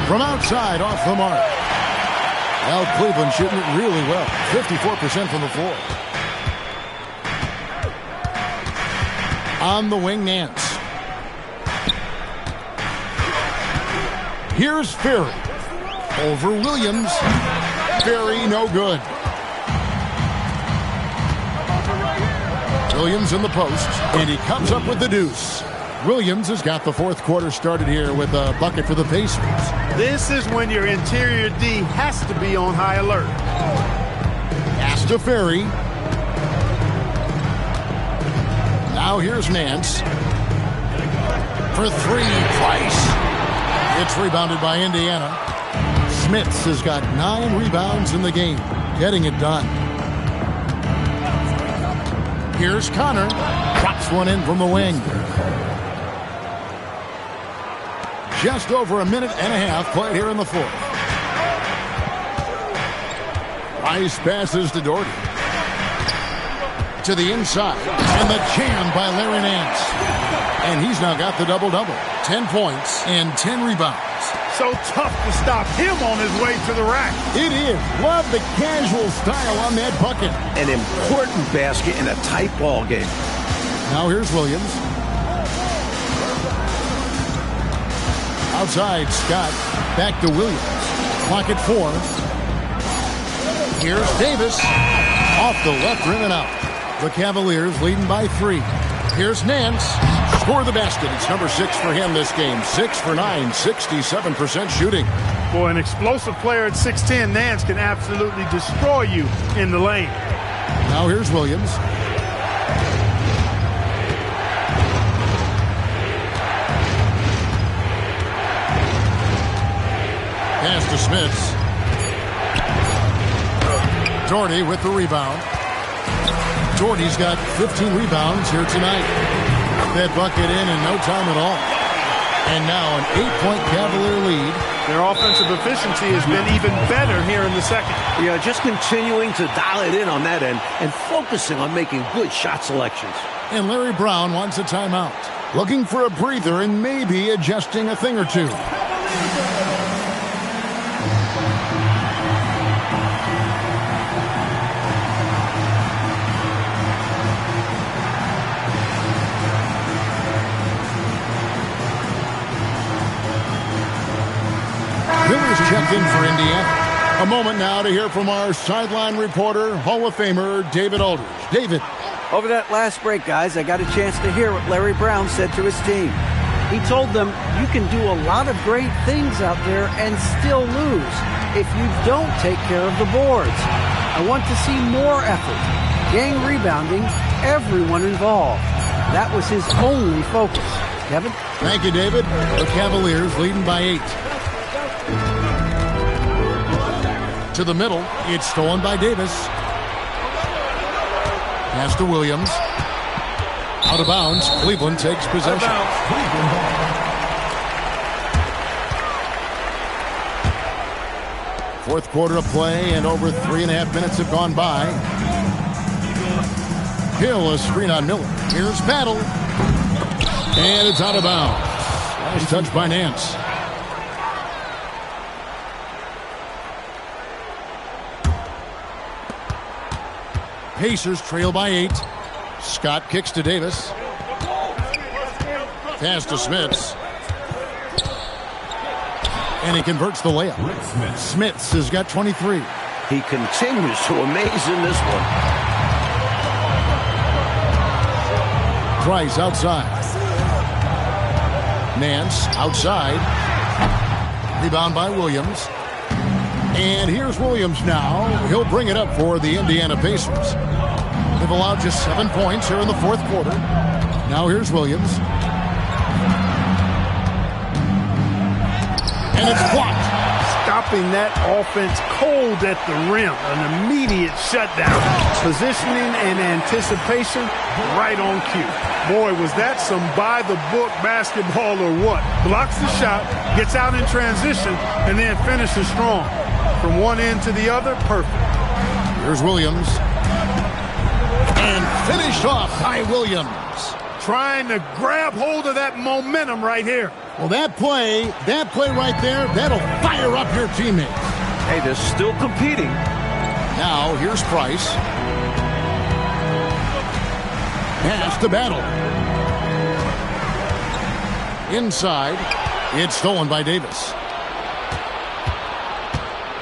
From outside, off the mark. Well, Cleveland shooting it really well. 54% from the floor. On the wing, Nance. Here's Ferry. Over Williams. Ferry, no good. Williams in the post, and he comes up with the deuce. Williams has got the fourth quarter started here with a bucket for the Pacers. This is when your interior D has to be on high alert. Pass to Ferry. Now here's Nance. For three, Price. It's rebounded by Indiana. Smits has got 9 rebounds in the game, getting it done. Here's Connor. Drops one in from the wing. Just over a minute and a half played here in the fourth. Rice passes to Doherty. To the inside. And the jam by Larry Nance. And he's now got the double-double. 10 points and 10 rebounds. So tough to stop him on his way to the rack. It is. Love the casual style on that bucket. An important basket in a tight ball game. Now here's Williams. Outside, Scott. Back to Williams. Clock at 4. Here's Davis. Off the left rim and out. The Cavaliers leading by 3. Here's Nance. Score the basket. It's number 6 for him this game. 6 for 9, 67% shooting. Boy, an explosive player at 6'10", Nance can absolutely destroy you in the lane. Now here's Williams. Pass to Smits. Doherty with the rebound. Doherty's got 15 rebounds here tonight. That bucket in no time at all. And now an 8-point Cavalier lead. Their offensive efficiency has been even better here in the second. Yeah, just continuing to dial it in on that end and focusing on making good shot selections. And Larry Brown wants a timeout. Looking for a breather and maybe adjusting a thing or two. Miller's checked in for Indiana. A moment now to hear from our sideline reporter, Hall of Famer David Aldridge. David. Over that last break, guys, I got a chance to hear what Larry Brown said to his team. He told them, you can do a lot of great things out there and still lose if you don't take care of the boards. I want to see more effort, gang rebounding, everyone involved. That was his only focus. Kevin? Thank you, David. The Cavaliers leading by 8. To the middle. It's stolen by Davis. Pass to Williams. Out of bounds. Cleveland takes possession. Fourth quarter of play, and over 3.5 minutes have gone by. Hill, a screen on Miller. Here's Battle. And it's out of bounds. Nice touch by Nance. Pacers trail by 8. Scott kicks to Davis. Pass to Smits. And he converts the layup. Smits has got 23. He continues to amaze in this one. Price outside. Nance outside. Rebound by Williams. And here's Williams now. He'll bring it up for the Indiana Pacers. They've allowed just 7 points here in the fourth quarter. Now here's Williams. And it's blocked. Stopping that offense cold at the rim. An immediate shutdown. Positioning and anticipation right on cue. Boy, was that some by-the-book basketball or what? Blocks the shot, gets out in transition, and then finishes strong. From one end to the other, perfect. Here's Williams. And finished off by Williams. Trying to grab hold of that momentum right here. Well, that play right there, that'll fire up your teammates. Hey, they're still competing. Now, here's Price. Pass to Battle. Inside. It's stolen by Davis.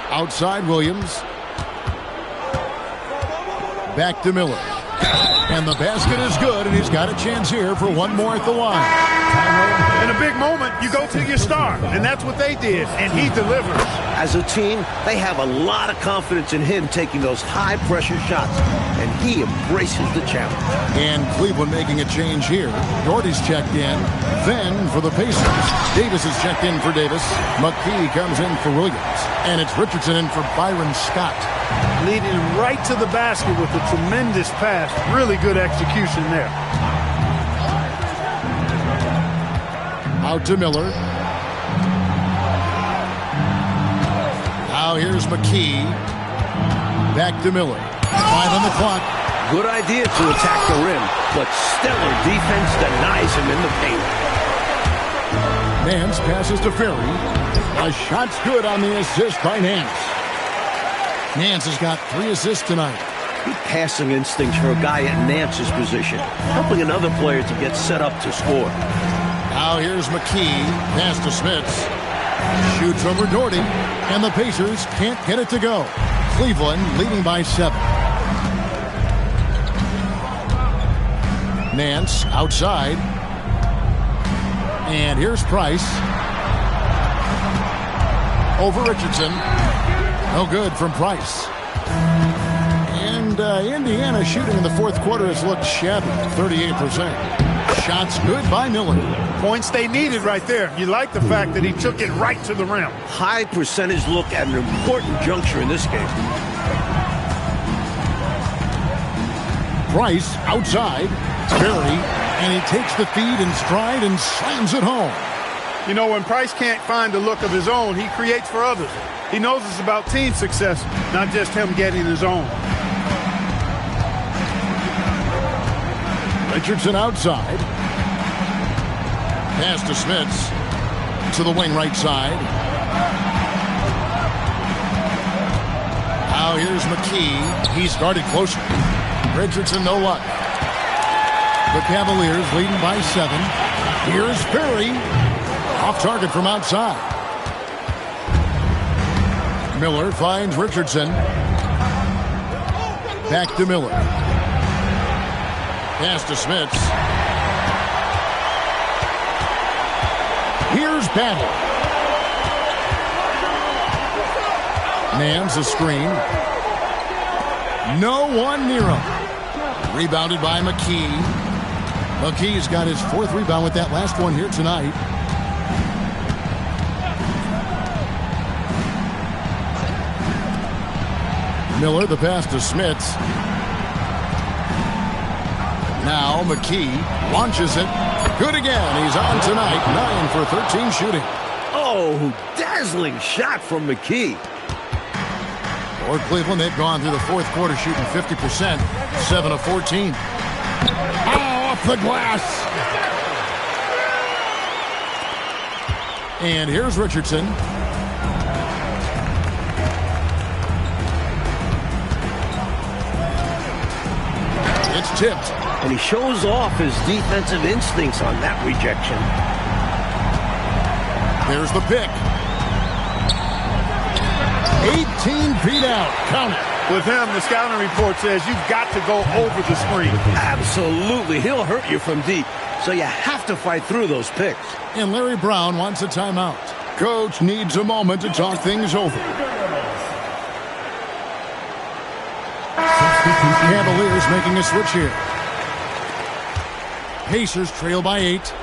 Outside Williams. Back to Miller. And the basket is good, and he's got a chance here for one more at the line. In a big moment, you go to your star, and that's what they did, and he delivers. As a team, they have a lot of confidence in him taking those high-pressure shots, and he embraces the challenge. And Cleveland making a change here. Doherty's checked in. Then for the Pacers, Davis is checked in for Davis. McKee comes in for Williams. And it's Richardson in for Byron Scott. Leading him right to the basket with a tremendous pass. Really good execution there. Out to Miller. Now here's McKee. Back to Miller. 5 on the clock. Good idea to attack the rim, but stellar defense denies him in the paint. Nance passes to Ferry. A shot's good on the assist by Nance. Nance has got 3 assists tonight. Good passing instincts for a guy at Nance's position, helping another player to get set up to score. Now here's McKee. Pass to Smits. Shoots over Doherty. And the Pacers can't get it to go. Cleveland leading by 7. Nance outside. And here's Price. Over Richardson. No good from Price. And Indiana shooting in the fourth quarter has looked shabby, 38%. Shots good by Miller. Points they needed right there. You like the fact that he took it right to the rim. High percentage look at an important juncture in this game. Price outside. Ferry, and he takes the feed in stride and slams it home. You know, when Price can't find a look of his own, he creates for others. He knows it's about team success, not just him getting his own. Richardson outside. Pass to Smits. To the wing right side. Now here's McKee. He started closer. Richardson, no luck. The Cavaliers leading by 7. Here's Ferry. Off target from outside. Miller finds Richardson. Back to Miller. Pass to Smits. Here's Battle. Nance a screen. No one near him. Rebounded by McKee. McKee's got his 4th rebound with that last one here tonight. Miller, the pass to Smits. Now McKee launches it. Good again. He's on tonight. 9 for 13 shooting. Oh, dazzling shot from McKee. For Cleveland, they've gone through the fourth quarter shooting 50%. 7 of 14. Off the glass. And here's Richardson. It's tipped. And he shows off his defensive instincts on that rejection. There's the pick. 18 feet out. Count it. With him, the scouting report says you've got to go over the screen. Absolutely. He'll hurt you from deep. So you have to fight through those picks. And Larry Brown wants a timeout. Coach needs a moment to talk things over. Cavaliers making a switch here. Pacers trail by 8.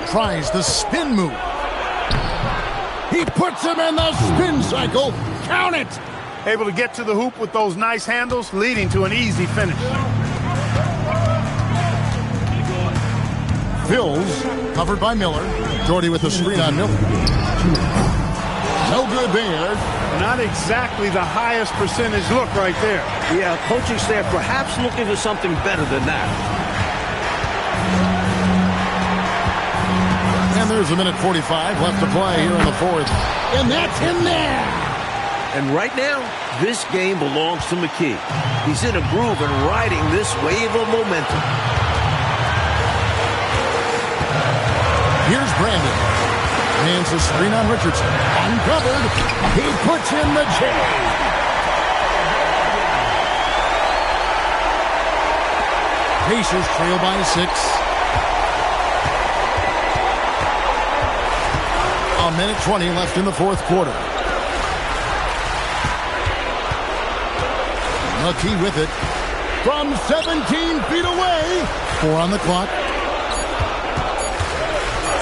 Tries the spin move. He puts him in the spin cycle. Count it. Able to get to the hoop with those nice handles, leading to an easy finish. Bills covered by Miller. Jordy with the screen on Miller. No good there. Not exactly the highest percentage look right there. Yeah, coaching staff perhaps looking for something better than that. And there's a minute 45 left to play here in the fourth. And that's in there. And right now, this game belongs to McKee. He's in a groove and riding this wave of momentum. Here's Brandon. Hands the screen on Richardson. Uncovered. He puts in the jam. Pacers trail by 6. A minute 20 left in the fourth quarter. McKee with it. From 17 feet away. 4 on the clock.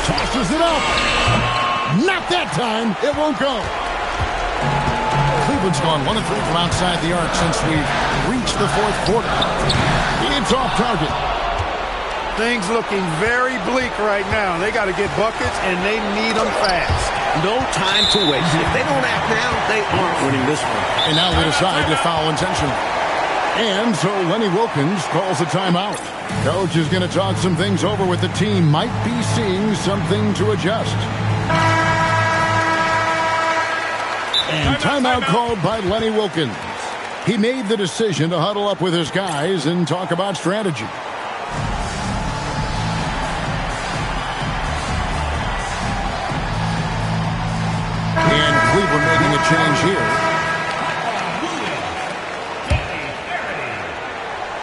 Tosses it up. Not that time. It won't go. Cleveland's gone 1 of 3 from outside the arc since we've reached the fourth quarter. It's off target. Things looking very bleak right now. They got to get buckets, and they need them fast. No time to waste. If they don't act now, they aren't winning this one. And now they decide to foul intentionally. And so Lenny Wilkens calls a timeout. Coach is going to talk some things over with the team. Might be seeing something to adjust. And timeout called by Lenny Wilkens. He made the decision to huddle up with his guys and talk about strategy. And Cleveland making a change here.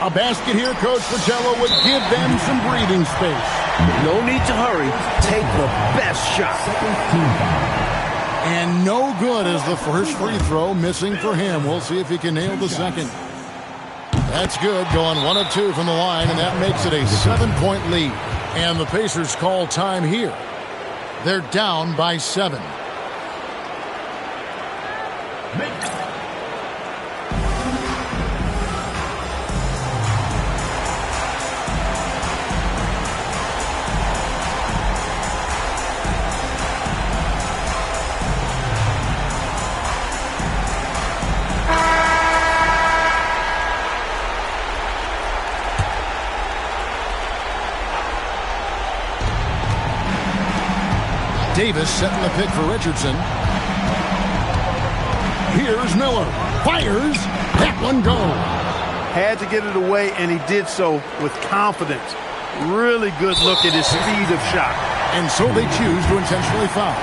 A basket here, Coach Pacello would give them some breathing space. No need to hurry. Take the best shot. And no good as the first free throw missing for him. We'll see if he can nail the second. That's good, going 1 of 2 from the line, and that makes it a 7-point lead. And the Pacers call time here. They're down by 7. Davis setting the pick for Richardson. Here's Miller. Fires. That one goes. Had to get it away, and he did so with confidence. Really good look at his speed of shot. And so they choose to intentionally foul.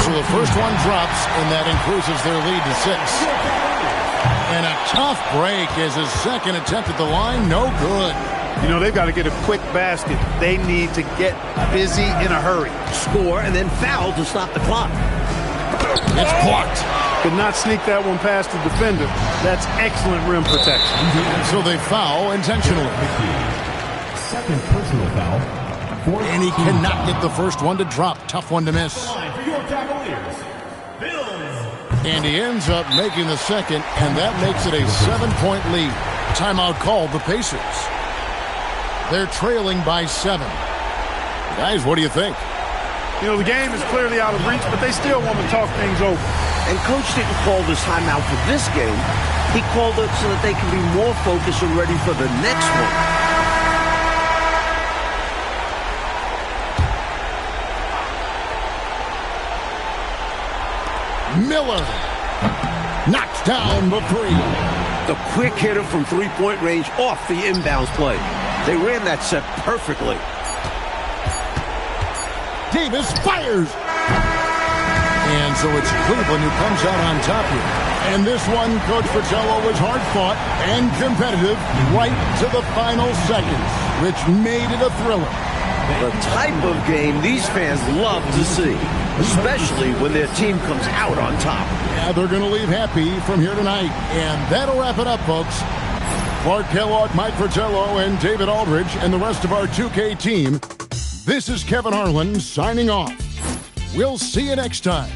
So the first one drops, and that increases their lead to 6. And a tough break as his second attempt at the line. No good. You know, they've got to get a quick basket. They need to get busy in a hurry. Score and then foul to stop the clock. It's blocked. Could not sneak that one past the defender. That's excellent rim protection. So they foul intentionally. Second personal foul. And he cannot get the first one to drop. Tough one to miss. And he ends up making the second, and that makes it a 7-point lead. Timeout called the Pacers. They're trailing by 7. Guys, what do you think? You know, the game is clearly out of reach, but they still want to talk things over. And Coach didn't call this timeout for this game. He called it so that they can be more focused and ready for the next one. Miller knocks down the 3. The quick hitter from three-point range off the inbounds play. They ran that set perfectly. Davis fires. And so it's Cleveland who comes out on top here. And this one, Coach Pacello, was hard-fought and competitive right to the final seconds, which made it a thriller. The type of game these fans love to see, especially when their team comes out on top. Yeah, they're going to leave happy from here tonight. And that'll wrap it up, folks. Clark Kellogg, Mike Fratello, and David Aldridge, and the rest of our 2K team. This is Kevin Harlan signing off. We'll see you next time.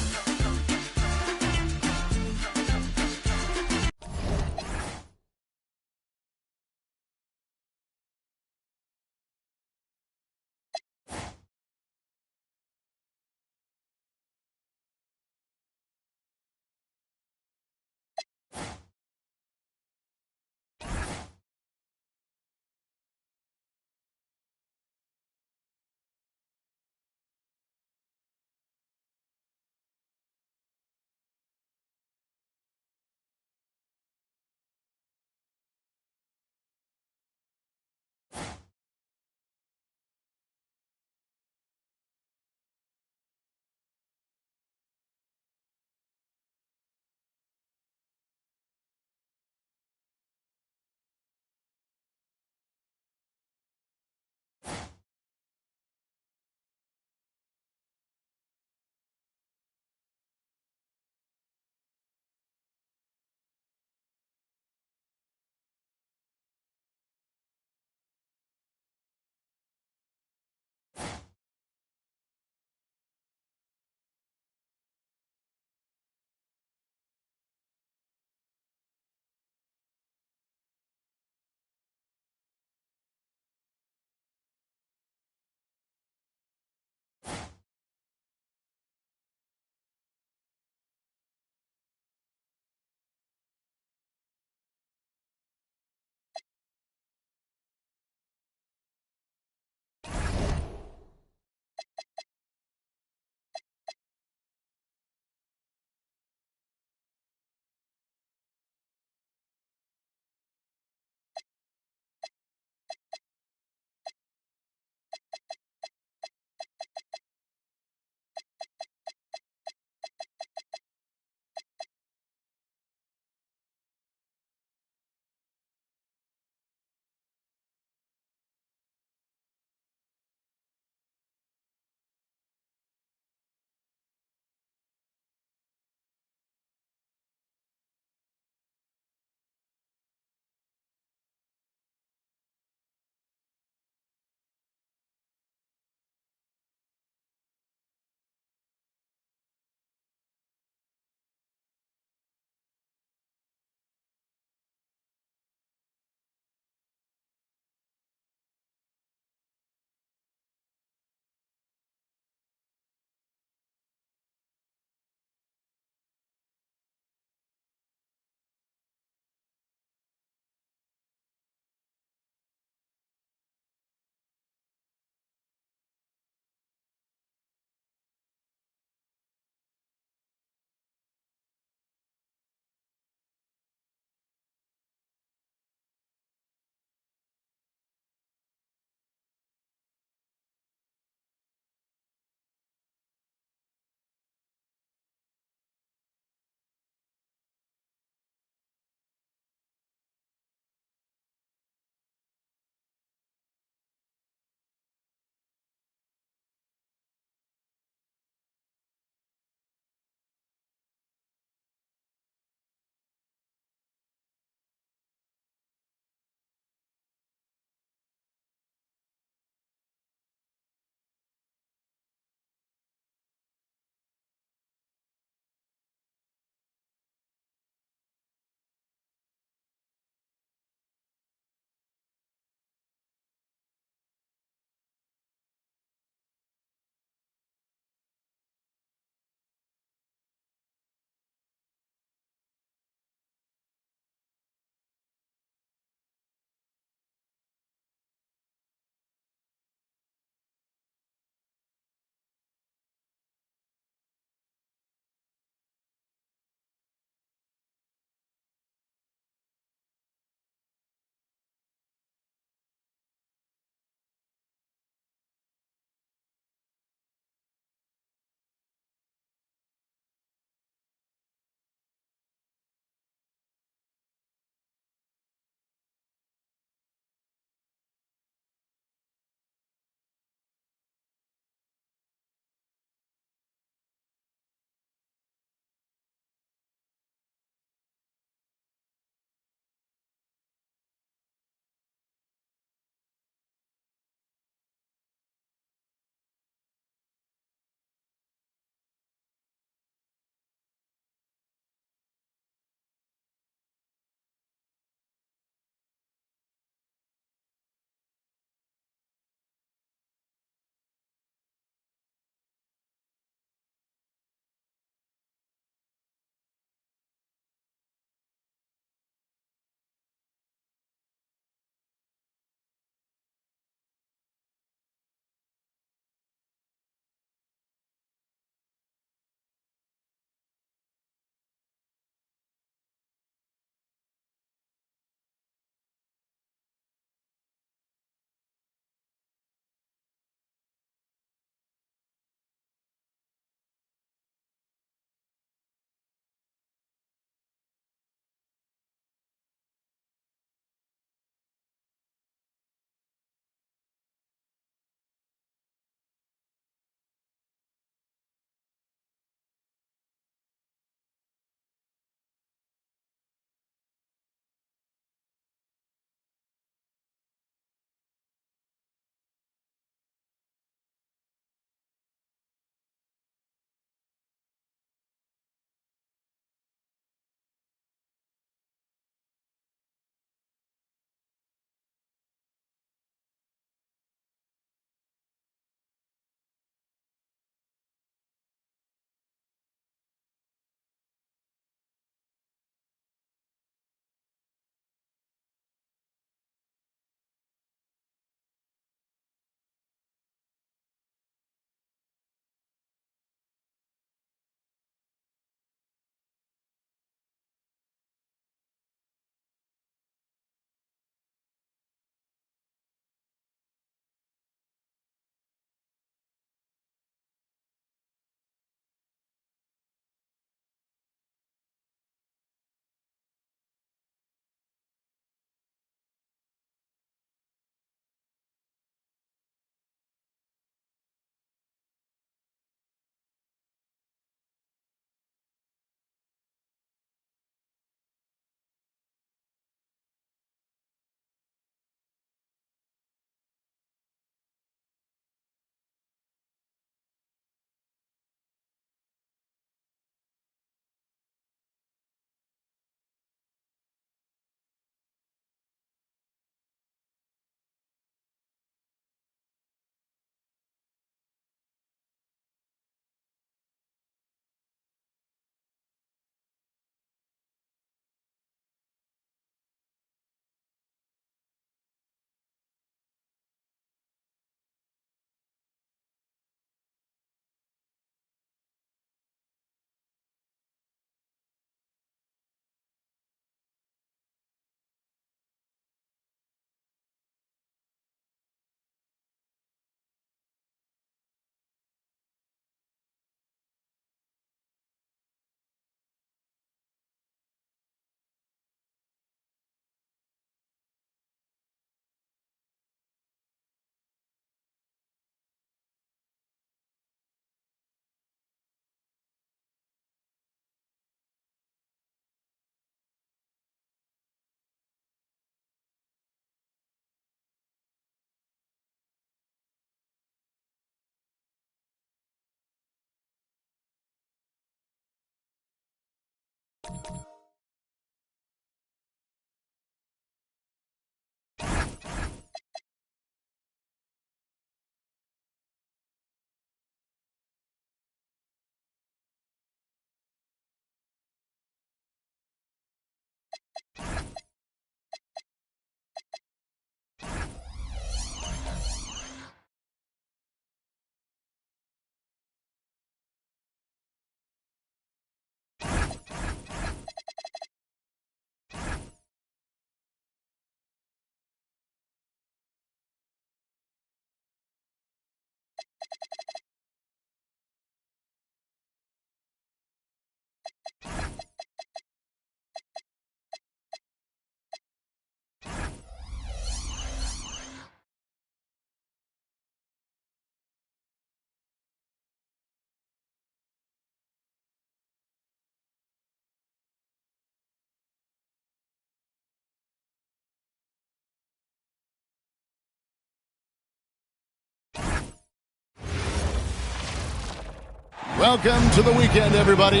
Welcome to the weekend, everybody.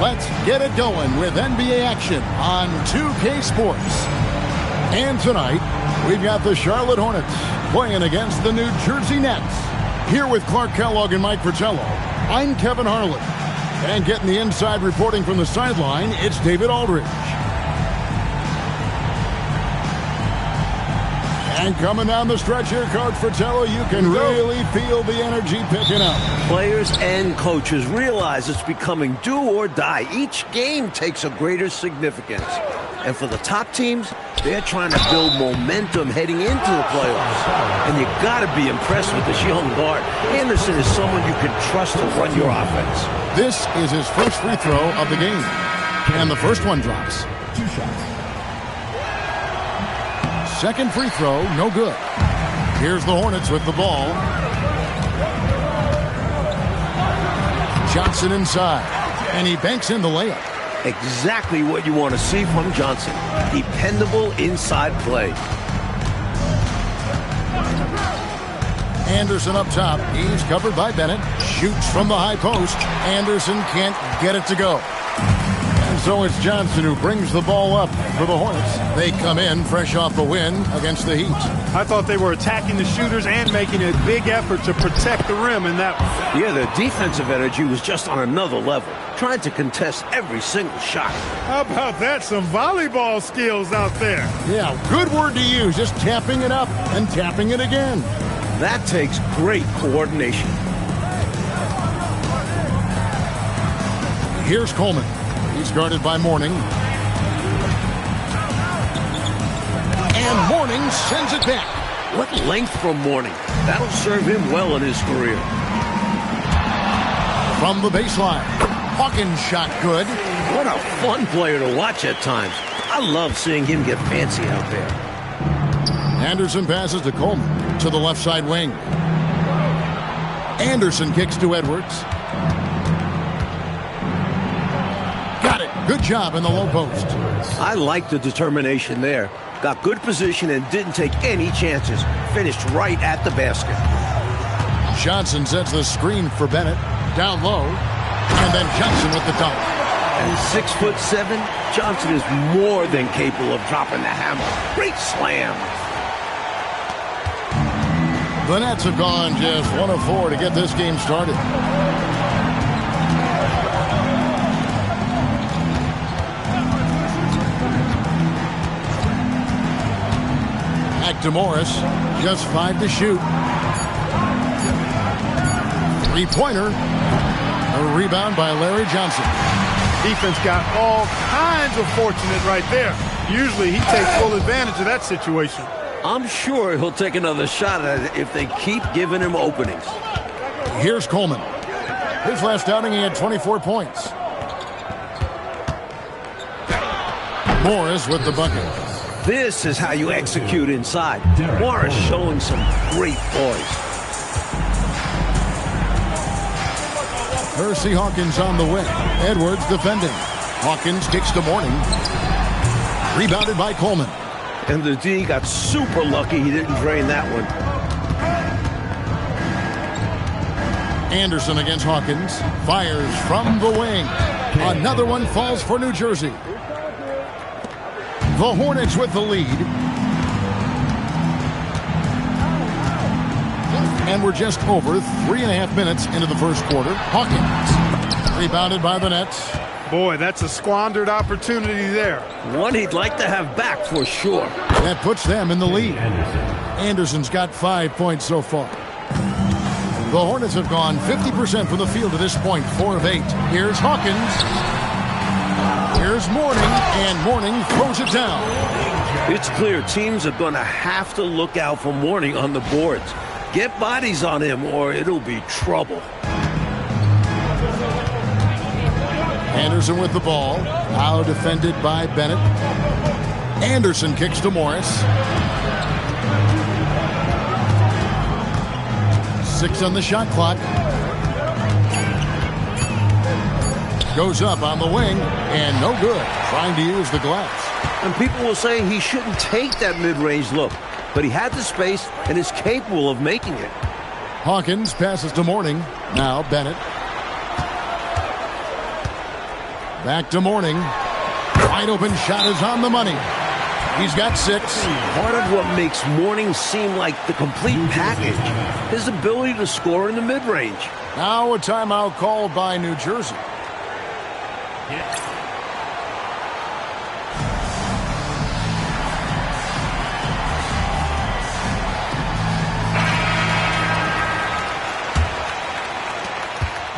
Let's get it going with NBA action on 2K Sports. And tonight, we've got the Charlotte Hornets playing against the New Jersey Nets. Here with Clark Kellogg and Mike Fratello, I'm Kevin Harlan. And getting the inside reporting from the sideline, it's David Aldridge. And coming down the stretch here, Coach Fratello, you can really feel the energy picking up. Players and coaches realize it's becoming do or die. Each game takes a greater significance. And for the top teams, they're trying to build momentum heading into the playoffs. And you got to be impressed with this young guard. Anderson is someone you can trust to run your offense. This is his first free throw of the game. And the first one drops. 2 shots. Second free throw, no good. Here's the Hornets with the ball. Johnson inside, and he banks in the layup. Exactly what you want to see from Johnson. Dependable inside play. Anderson up top. He's covered by Bennett. Shoots from the high post. Anderson can't get it to go. And so it's Johnson who brings the ball up for the Hornets. They come in fresh off a win against the Heat. I thought they were attacking the shooters and making a big effort to protect the rim in that one. Yeah, their defensive energy was just on another level, trying to contest every single shot. How about that? Some volleyball skills out there. Yeah, good word to use. Just tapping it up and tapping it again. That takes great coordination. Here's Coleman. He's guarded by Mourning. And Mourning sends it back. What length from Mourning. That'll serve him well in his career. From the baseline. Hawkins shot good. What a fun player to watch at times. I love seeing him get fancy out there. Anderson passes to Coleman to the left side wing. Anderson kicks to Edwards. Got it. Good job in the low post. I like the determination there. Got good position and didn't take any chances. Finished right at the basket. Johnson sets the screen for Bennett. Down low. And then Johnson with the dunk. And 6'7", Johnson is more than capable of dropping the hammer. Great slam. The Nets have gone just 1 of 4 to get this game started. Back to Morris. Just 5 to shoot. Three-pointer. A rebound by Larry Johnson. Defense got all kinds of fortunate right there. Usually he takes full advantage of that situation. I'm sure he'll take another shot at it if they keep giving him openings. Here's Coleman. His last outing, he had 24 points. Morris with the bucket. This is how you execute inside. Morris showing some great poise. Percy Hawkins on the wing. Edwards defending. Hawkins kicks to Mourning. Rebounded by Coleman. And the D got super lucky he didn't drain that one. Anderson against Hawkins. Fires from the wing. Another one falls for New Jersey. The Hornets with the lead. And we're just over 3.5 minutes into the first quarter. Hawkins rebounded by the Nets. Boy, that's a squandered opportunity there. One he'd like to have back for sure. That puts them in the lead. Anderson's got 5 points so far. The Hornets have gone 50% from the field to this point, 4 of 8. Here's Hawkins. Here's Mourning, and Mourning throws it down. It's clear teams are going to have to look out for Mourning on the boards. Get bodies on him or it'll be trouble. Anderson with the ball. Now defended by Bennett. Anderson kicks to Morris. 6 on the shot clock. Goes up on the wing, and no good. Trying to use the glass. And people will say he shouldn't take that mid-range look, but he had the space and is capable of making it. Hawkins passes to Mourning. Now Bennett. Back to Mourning. Wide open shot is on the money. He's got 6. Part of what makes Mourning seem like the complete package, his ability to score in the mid-range. Now a timeout called by New Jersey.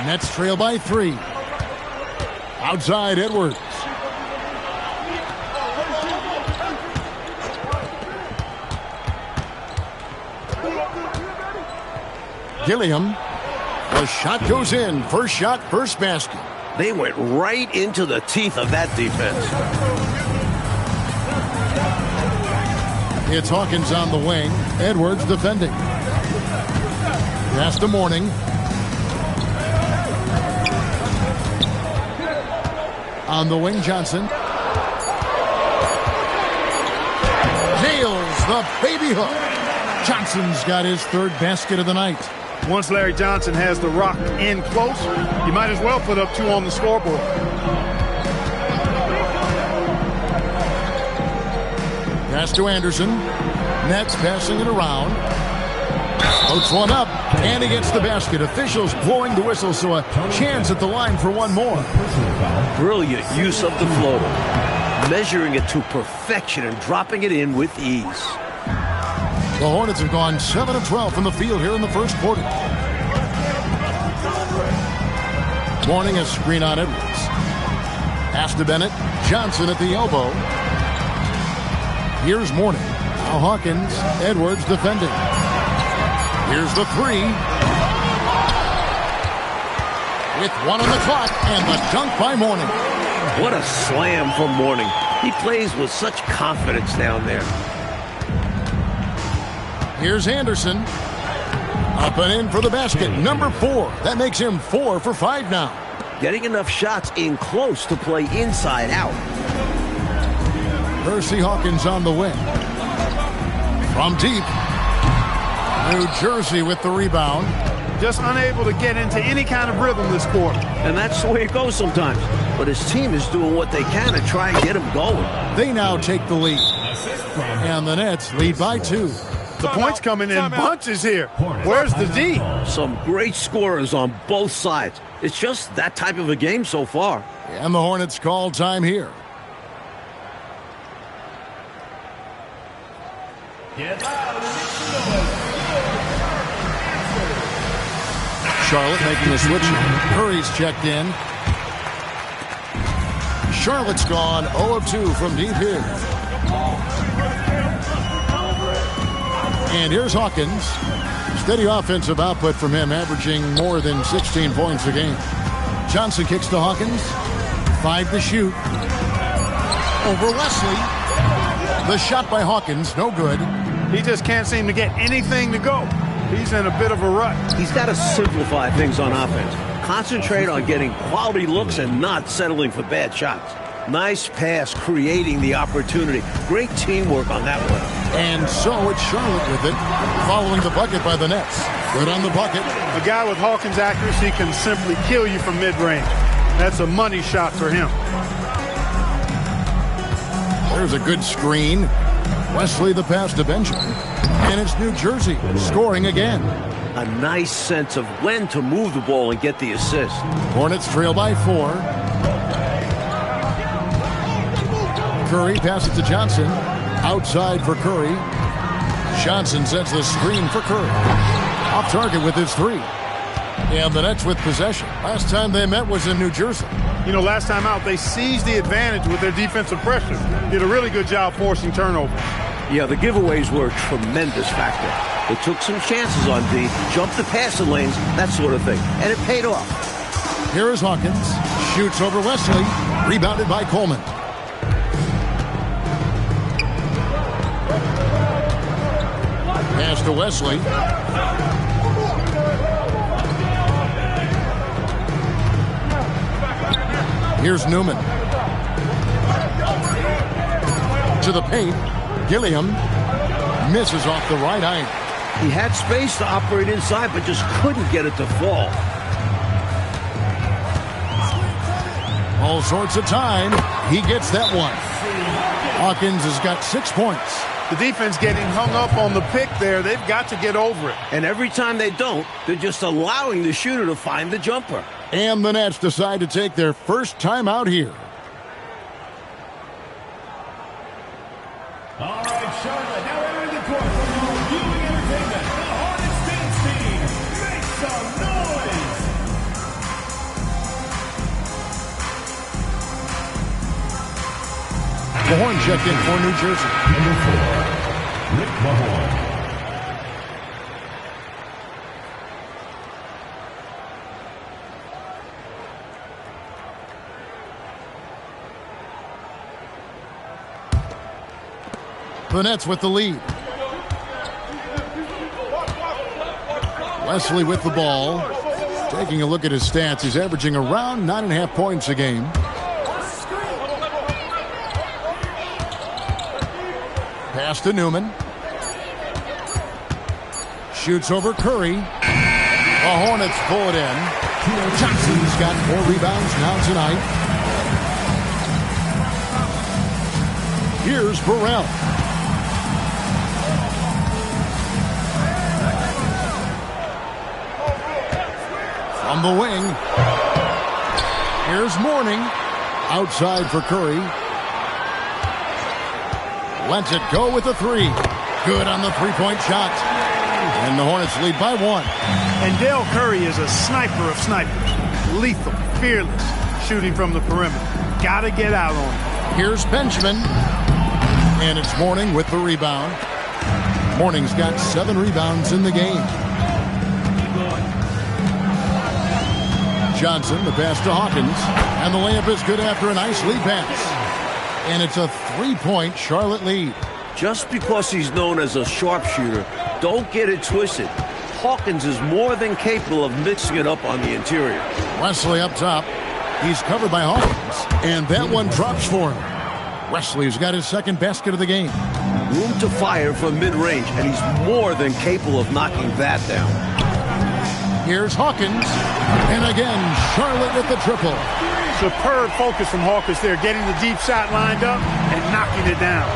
Nets trail by 3. Outside Edwards. Gilliam. The shot goes in. First shot, first basket. They went right into the teeth of that defense. It's Hawkins on the wing. Edwards defending. Pass to Mourning. On the wing, Johnson. Nails the baby hook. Johnson's got his 3rd basket of the night. Once Larry Johnson has the rock in close, you might as well put up 2 on the scoreboard. Pass to Anderson. Nets passing it around. Floats one up, and he gets the basket. Officials blowing the whistle, so a chance at the line for one more. Brilliant use of the floater. Measuring it to perfection and dropping it in with ease. The Hornets have gone 7 of 12 from the field here in the first quarter. Mourning a screen on Edwards. Pass to Bennett. Johnson at the elbow. Here's Mourning. Now Hawkins. Edwards defending. Here's the 3. With 1 on the clock and the dunk by Mourning. What a slam from Mourning. He plays with such confidence down there. Here's Anderson. Up and in for the basket. Number 4. That makes him 4 for 5 now. Getting enough shots in close to play inside out. Percy Hawkins on the wing. From deep. New Jersey with the rebound. Just unable to get into any kind of rhythm this quarter. And that's the way it goes sometimes. But his team is doing what they can to try and get him going. They now take the lead. And the Nets lead by 2. The points coming in bunches here. Where's the D? Some great scorers on both sides. It's just that type of a game so far. And the Hornets call time here. Charlotte making the switch. Curry's checked in. Charlotte's gone 0 of 2 from deep here. And here's Hawkins. Steady offensive output from him, averaging more than 16 points a game. Johnson kicks to Hawkins. 5 to shoot. Over Wesley. The shot by Hawkins, no good. He just can't seem to get anything to go. He's in a bit of a rut. He's got to simplify things on offense. Concentrate on getting quality looks and not settling for bad shots. Nice pass, creating the opportunity. Great teamwork on that one. And so it's Charlotte with it, following the bucket by the Nets. Good on the bucket. A guy with Hawkins' accuracy can simply kill you from mid-range. That's a money shot for him. There's a good screen. Wesley the pass to Benjamin. And it's New Jersey scoring again. A nice sense of when to move the ball and get the assist. Hornets trail by 4. Curry passes to Johnson. Outside for Curry. Johnson sets the screen for Curry. Off target with his 3. And the Nets with possession. Last time they met was in New Jersey. You know, last time out, they seized the advantage with their defensive pressure. Did a really good job forcing turnovers. Yeah, the giveaways were a tremendous factor. They took some chances on D, jumped the passing lanes, that sort of thing. And it paid off. Here is Hawkins. Shoots over Wesley. Rebounded by Coleman. Pass to Wesley. Here's Newman. To the paint. Gilliam misses off the right eye. He had space to operate inside, but just couldn't get it to fall. All sorts of time. He gets that one. Hawkins has got 6 points. The defense getting hung up on the pick there. They've got to get over it. And every time they don't, they're just allowing the shooter to find the jumper. And the Nets decide to take their first time out here. All right, Charlotte, now entering the court from your viewing entertainment, the Hornets dance team. Make some noise! Mahorn checked in for New Jersey. Number 4, Rick Mahorn. The Nets with the lead. Wesley with the ball. Taking a look at his stats, he's averaging around 9.5 points a game. Pass to Newman. Shoots over Curry. The Hornets pull it in. Johnson's got 4 rebounds now tonight. Here's Burrell. From the wing. Here's Mourning. Outside for Curry. Lets it go with the 3. Good on the 3-point shot. And the Hornets lead by 1. And Dale Curry is a sniper of snipers. Lethal, fearless, shooting from the perimeter. Got to get out on him. Here's Benjamin. And it's Mourning with the rebound. Mourning's got 7 rebounds in the game. Johnson, the pass to Hawkins. And the layup is good after a nice lead pass. And it's a 3-point Charlotte lead. Just because he's known as a sharpshooter, don't get it twisted. Hawkins is more than capable of mixing it up on the interior. Wesley up top. He's covered by Hawkins. And that one drops for him. Wesley's got his 2nd basket of the game. Room to fire from mid-range, and he's more than capable of knocking that down. Here's Hawkins. And again, Charlotte with the triple. Superb focus from Hawkins there, getting the deep shot lined up and knocking it down.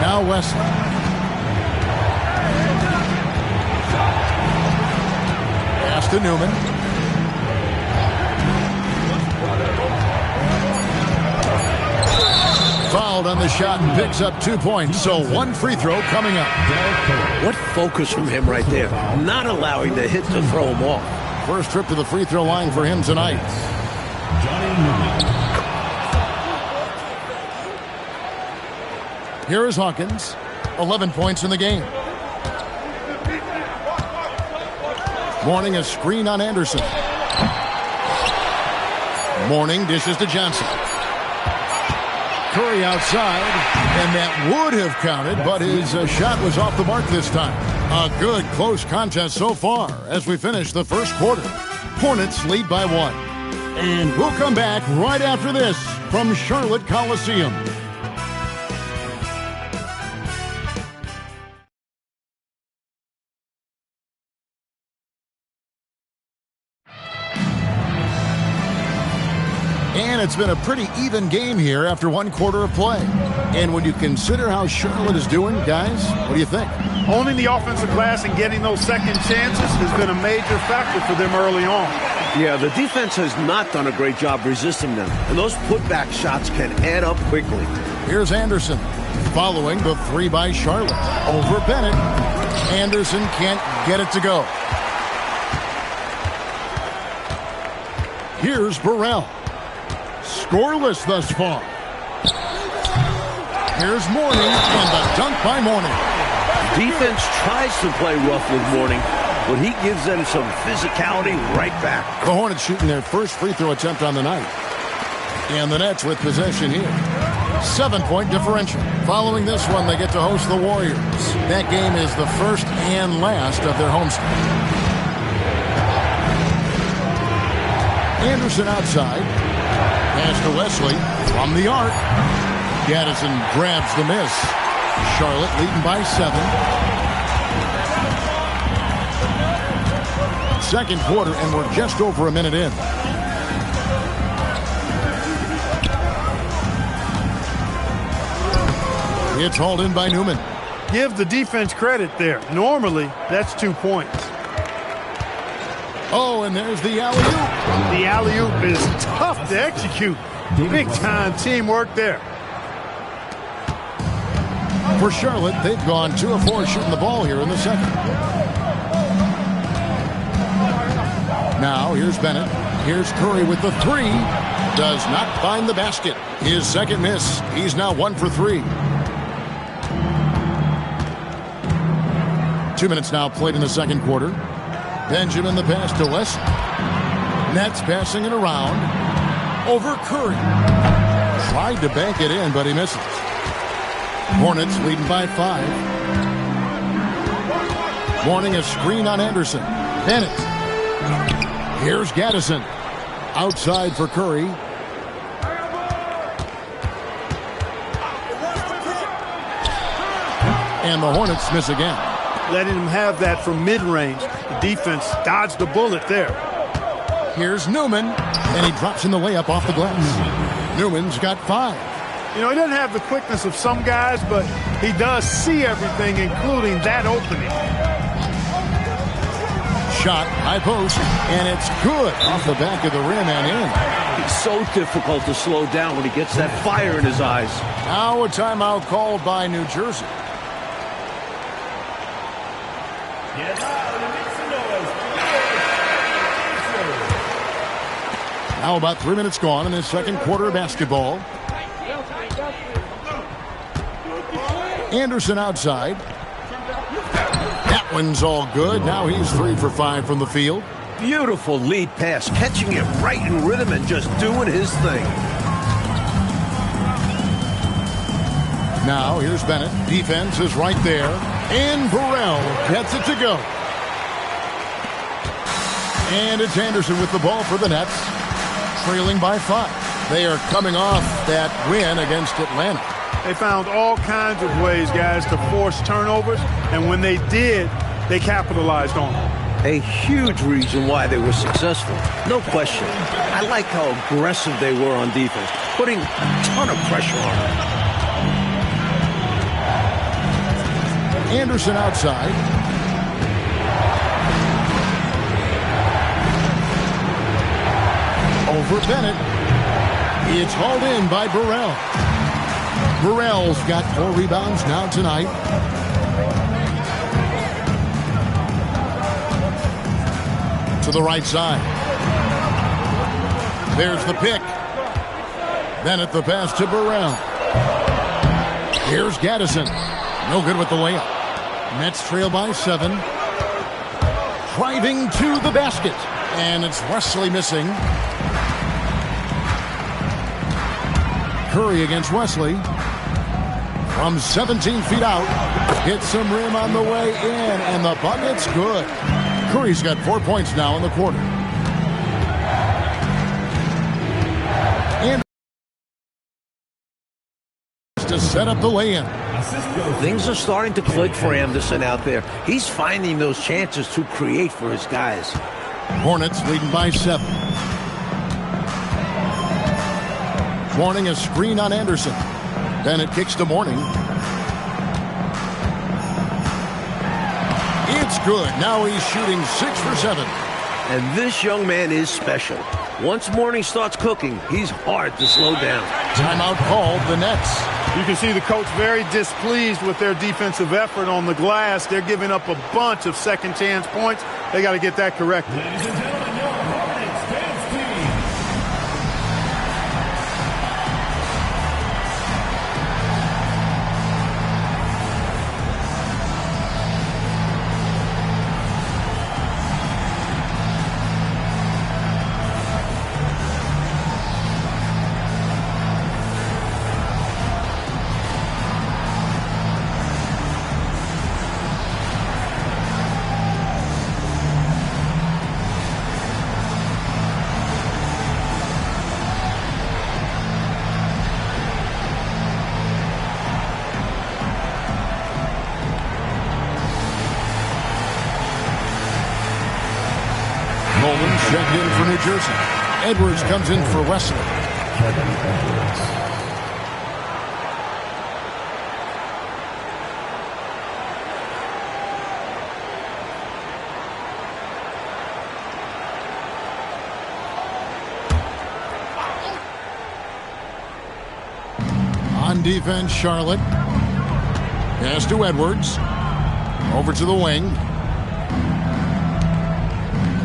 Now Wesley. Pass to Newman. Fouled on the shot and picks up 2 points. So 1 free throw coming up. What focus from him right there. Not allowing the hit to throw him off. First trip to the free throw line for him tonight. Johnny Newman. Here is Hawkins. 11 points in the game. Mourning a screen on Anderson. Mourning dishes to Johnson. Curry outside, and that would have counted, but his shot was off the mark this time. A good close contest so far as we finish the first quarter. Hornets lead by 1. And we'll come back right after this from Charlotte Coliseum. And it's been a pretty even game here after 1 quarter of play. And when you consider how Charlotte is doing, guys, what do you think? Owning the offensive glass and getting those second chances has been a major factor for them early on. Yeah, the defense has not done a great job resisting them, and those putback shots can add up quickly. Here's Anderson following the 3 by Charlotte. Over Bennett. Anderson can't get it to go. Here's Burrell. Scoreless thus far. Here's Mourning, and the dunk by Mourning. Defense tries to play rough with Mourning, but he gives them some physicality right back. The Hornets shooting their first free throw attempt on the night. And the Nets with possession here. 7-point differential. Following this one, they get to host the Warriors. That game is the first and last of their homestand. Anderson outside. Pass to Wesley from the arc. Gaddison grabs the miss. Charlotte leading by 7. second quarter, and we're just over a minute in. It's hauled in by Newman. Give the defense credit there. Normally, that's 2 points. Oh, and there's the alley-oop. The alley-oop is tough to execute. Big-time teamwork there. For Charlotte, they've gone 2 of 4 shooting the ball here in the second. Now, here's Bennett. Here's Curry with the 3. Does not find the basket. His second miss. He's now 1 for 3. 2 minutes now played in the second quarter. Benjamin the pass to West. Nets passing it around. Over Curry. Tried to bank it in, but he misses. Hornets leading by 5. Morning a screen on Anderson. Bennett. Here's Gaddison. Outside for Curry. And the Hornets miss again. Letting him have that from mid-range. The defense dodged the bullet there. Here's Newman, and he drops in the layup off the glass. Newman's got 5. You know, he doesn't have the quickness of some guys, but he does see everything, including that opening. Shot, high post, and it's good off the back of the rim and in. He's so difficult to slow down when he gets that fire in his eyes. Now a timeout called by New Jersey. Now about 3 minutes gone in this second quarter of basketball. Anderson outside. That one's all good. Now he's 3 for 5 from the field. Beautiful lead pass, catching it right in rhythm and just doing his thing. Now here's Bennett. Defense is right there. And Burrell gets it to go. And it's Anderson with the ball for the Nets. Trailing by 5. They are coming off that win against Atlanta. They found all kinds of ways, guys, to force turnovers, and when they did, they capitalized on it. A huge reason why they were successful. No question. I like how aggressive they were on defense, putting a ton of pressure on them. Anderson outside. Over Bennett. It's hauled in by Burrell. Burrell's got 4 rebounds now tonight. To the right side. There's the pick. Bennett the pass to Burrell. Here's Gaddison. No good with the layup. Nets trail by 7. Driving to the basket. And it's Wesley missing. Curry against Wesley. From 17 feet out. Hits some rim on the way in. And the bucket's good. Curry's got 4 points now in the quarter. And to set up the lay-in. Things are starting to click for Anderson out there. He's finding those chances to create for his guys. Hornets leading by 7. Morning a screen on Anderson. Bennett kicks to Morning. It's good. Now he's shooting 6 for 7. And this young man is special. Once Morning starts cooking, he's hard to slow down. Timeout called the Nets. You can see the coach very displeased with their defensive effort on the glass. They're giving up a bunch of second chance points. They got to get that corrected. Ladies and gentlemen, your Hornets dance team. checked in for New Jersey. Edwards comes in for Wesley. On defense, Charlotte. Pass to Edwards. Over to the wing.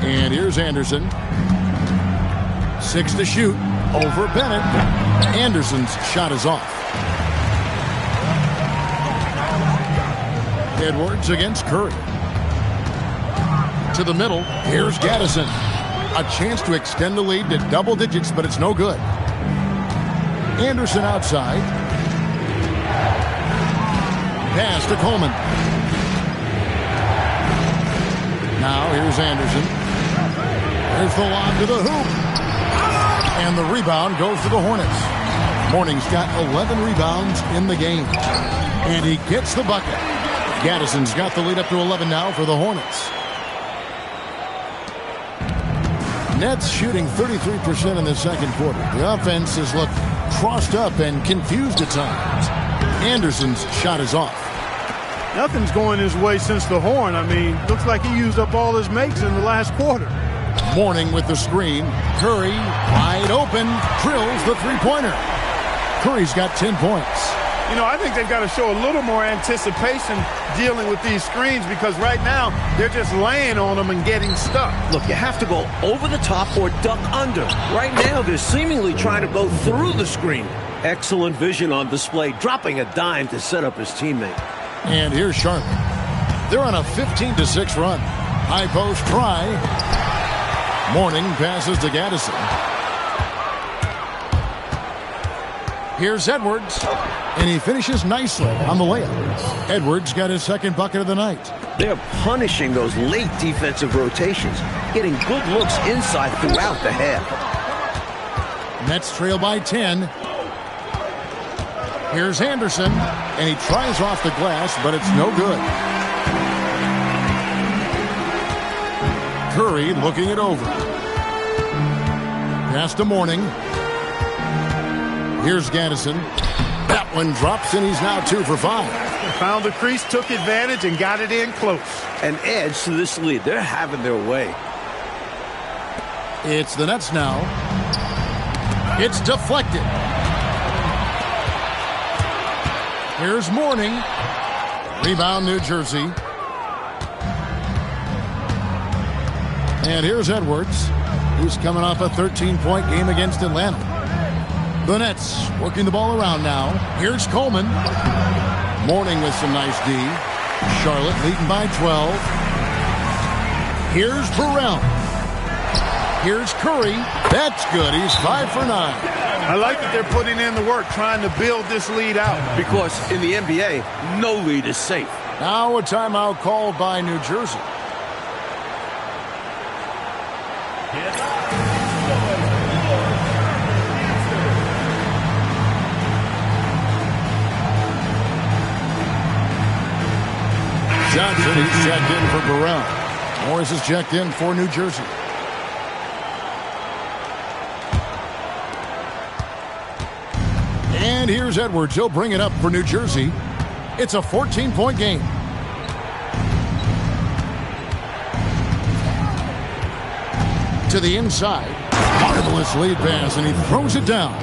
And here's Anderson. 6 to shoot. Over Bennett. Anderson's shot is off. Edwards against Curry. To the middle. Here's Gaddison. A chance to extend the lead to double digits, but it's no good. Anderson outside. Pass to Coleman. Now here's Anderson. There's the lob to the hoop. And the rebound goes to the Hornets. Mourning's got 11 rebounds in the game. And he gets the bucket. Gaddison's got the lead up to 11 now for the Hornets. Nets shooting 33% in the second quarter. The offense has looked crossed up and confused at times. Anderson's shot is off. Nothing's going his way since the horn. I mean, looks like he used up all his makes in the last quarter. Mourning with the screen. Curry, wide open, drills the three-pointer. Curry's got 10 points. You know, I think they've got to show a little more anticipation dealing with these screens because right now they're just laying on them and getting stuck. Look, you have to go over the top or duck under. Right now, they're seemingly trying to go through the screen. Excellent vision on display, dropping a dime to set up his teammate. And here's Charlotte. They're on a 15-6 run. High post try. Mourning passes to Gaddison. Here's Edwards. And he finishes nicely on the layup. Edwards got his second bucket of the night. They're punishing those late defensive rotations, getting good looks inside throughout the half. Nets trail by 10. Here's Anderson, and he tries off the glass, but it's no good. Curry looking it over. Pass to Mourning. Here's Gaddison. That one drops, and he's now 2 for 5. Found the crease, took advantage, and got it in close. An edge to this lead. They're having their way. It's the Nets now. It's deflected. Here's Mourning. Rebound, New Jersey. And here's Edwards, who's coming off a 13-point game against Atlanta. The Nets working the ball around now. Here's Coleman. Mourning with some nice D. Charlotte leading by 12. Here's Burrell. Here's Curry. That's good. He's 5 for 9. I like that they're putting in the work, trying to build this lead out. Because in the NBA, no lead is safe. Now a timeout called by New Jersey. Johnson, he's checked in for Burrell. Morris is checked in for New Jersey. And here's Edwards. He'll bring it up for New Jersey. It's a 14-point game. To the inside. Marvelous lead pass, and he throws it down.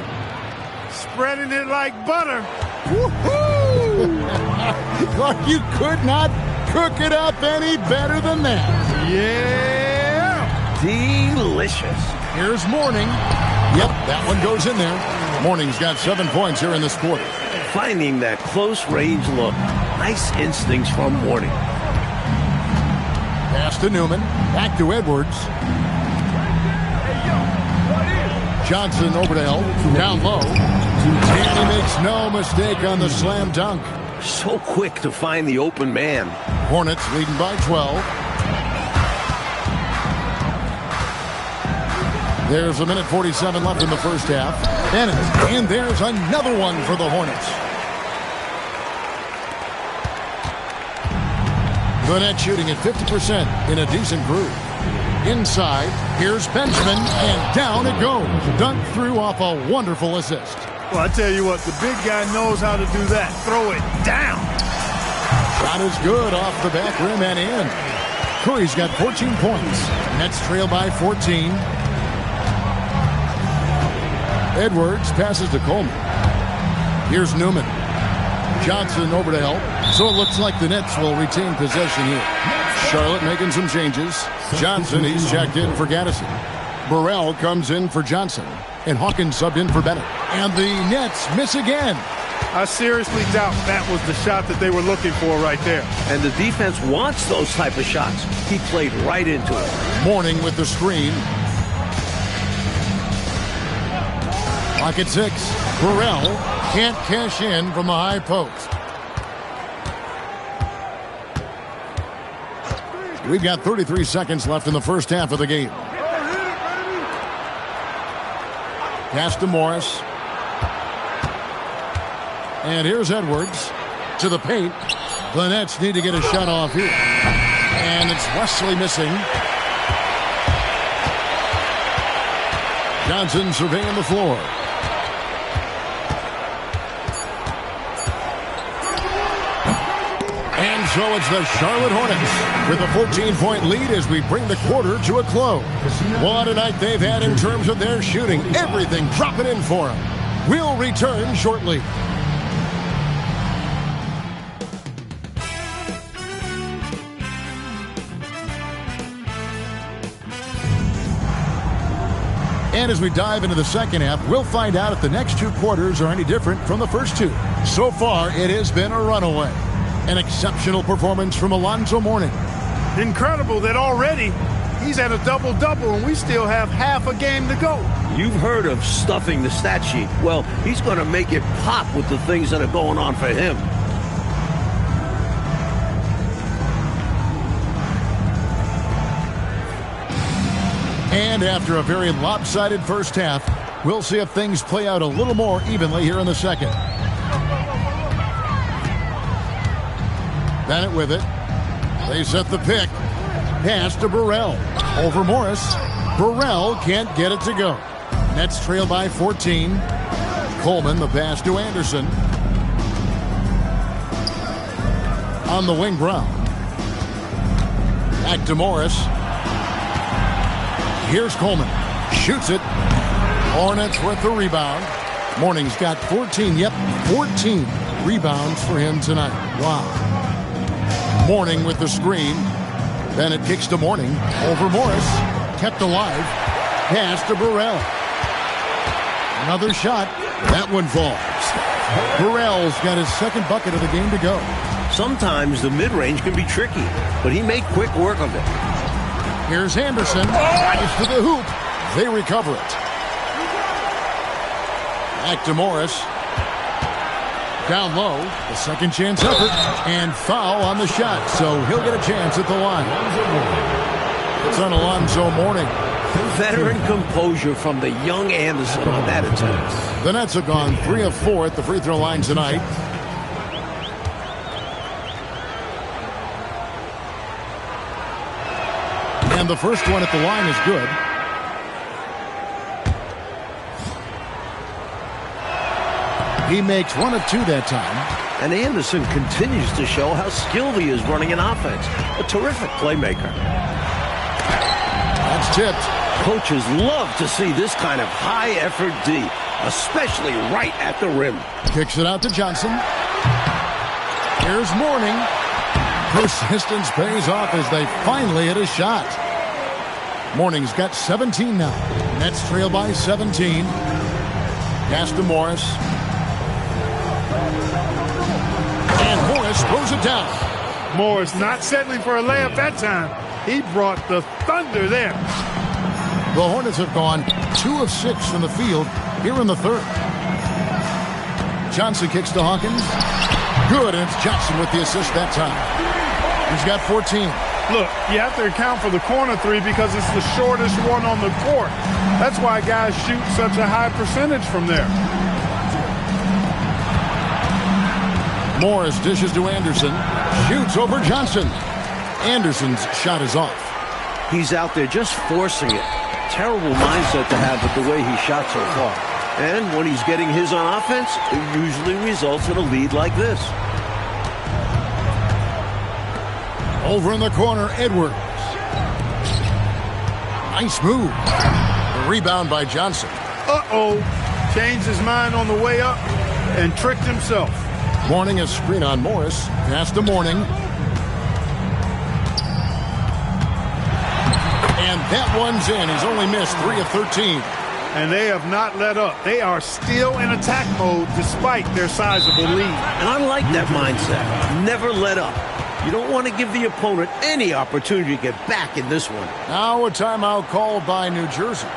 Spreading it like butter. Woohoo! You could not cook it up any better than that. Yeah! Delicious. Here's Mourning. Yep, that one goes in there. Mourning's got 7 points here in this quarter. Finding that close-range look. Nice instincts from Mourning. Pass to Newman. Back to Edwards. Johnson over to L. Down low. And he makes no mistake on the slam dunk. So quick to find the open man. Hornets leading by 12. There's a minute 47 left in the first half. Bennett, and there's another one for the Hornets. The Nets shooting at 50% in a decent groove. Inside, here's Benjamin, and down it goes. Dunked through off a wonderful assist. Well, I tell you what, the big guy knows how to do that. Throw it down. Shot is good off the back rim and in. Curry's got 14 points. Nets trail by 14. Edwards passes to Coleman. Here's Newman. Johnson over to help. So it looks like the Nets will retain possession here. Charlotte making some changes. Johnson, he's checked in for Gaddison. Burrell comes in for Johnson. And Hawkins subbed in for Bennett. And the Nets miss again. I seriously doubt that was the shot that they were looking for right there. And the defense wants those type of shots. He played right into it. Mourning with the screen. Clock at 6. Burrell can't cash in from the high post. We've got 33 seconds left in the first half of the game. Pass to Morris. And here's Edwards to the paint. The Nets need to get a shot off here. And it's Wesley missing. Johnson surveying the floor. And so it's the Charlotte Hornets with a 14-point lead as we bring the quarter to a close. What a night they've had in terms of their shooting. Everything dropping in for them. We'll return shortly. And as we dive into the second half, we'll find out if the next two quarters are any different from the first two. So far, it has been a runaway. An exceptional performance from Alonzo Mourning. Incredible that already he's at a double-double and we still have half a game to go. You've heard of stuffing the stat sheet. Well, he's going to make it pop with the things that are going on for him. And after a very lopsided first half, we'll see if things play out a little more evenly here in the second. Bennett with it. They set the pick. Pass to Burrell. Over Morris. Burrell can't get it to go. Nets trail by 14. Coleman, the pass to Anderson. On the wing, Brown. Back to Morris. Here's Coleman. Shoots it. Hornets with the rebound. Mourning's got 14. Yep, 14 rebounds for him tonight. Wow. Mourning with the screen. Bennett kicks to Mourning. Over Morris. Kept alive. Pass to Burrell. Another shot. That one falls. Burrell's got his second bucket of the game to go. Sometimes the mid-range can be tricky, but he made quick work of it. Here's Anderson. Drives to the hoop. They recover it. Back to Morris. Down low. The second chance effort. And foul on the shot. So he'll get a chance at the line. It's on Alonzo Mourning. Veteran composure from the young Anderson on that attempt. The Nets have gone 3 of 4 at the free throw line tonight. And the first one at the line is good. He makes 1 of 2 that time. And Anderson continues to show how skilled he is running an offense. A terrific playmaker. That's tipped. Coaches love to see this kind of high-effort D, especially right at the rim. Kicks it out to Johnson. Here's Mourning. Persistence pays off as they finally hit a shot. Mourning's got 17 now. Nets trail by 17. Pass to Morris. And Morris throws it down. Morris not settling for a layup that time. He brought the thunder there. The Hornets have gone 2 of 6 from the field here in the third. Johnson kicks to Hawkins. Good, and it's Johnson with the assist that time. He's got 14. Look, you have to account for the corner three because it's the shortest one on the court. That's why guys shoot such a high percentage from there. Morris dishes to Anderson. Shoots over Johnson. Anderson's shot is off. He's out there just forcing it. Terrible mindset to have with the way he shot so far. And when he's getting his on offense, it usually results in a lead like this. Over in the corner, Edwards. Nice move. The rebound by Johnson. Uh-oh. Changed his mind on the way up and tricked himself. Mourning a screen on Morris. Pass to Mourning. And that one's in. He's only missed 3 of 13. And they have not let up. They are still in attack mode despite their sizable lead. And I like that mindset. Never let up. You don't want to give the opponent any opportunity to get back in this one. Now a timeout called by New Jersey.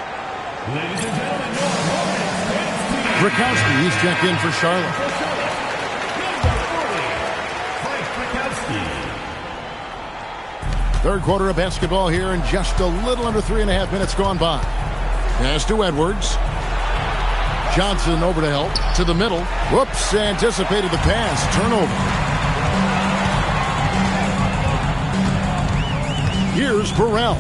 Ladies and gentlemen, your opponents, Brakowski, he's checked in for Charlotte. Frank Brakowski. Third quarter of basketball here, and just a little under 3.5 minutes gone by. Pass to Edwards. Johnson over to help. To the middle. Whoops, anticipated the pass. Turnover. Here's Burrell.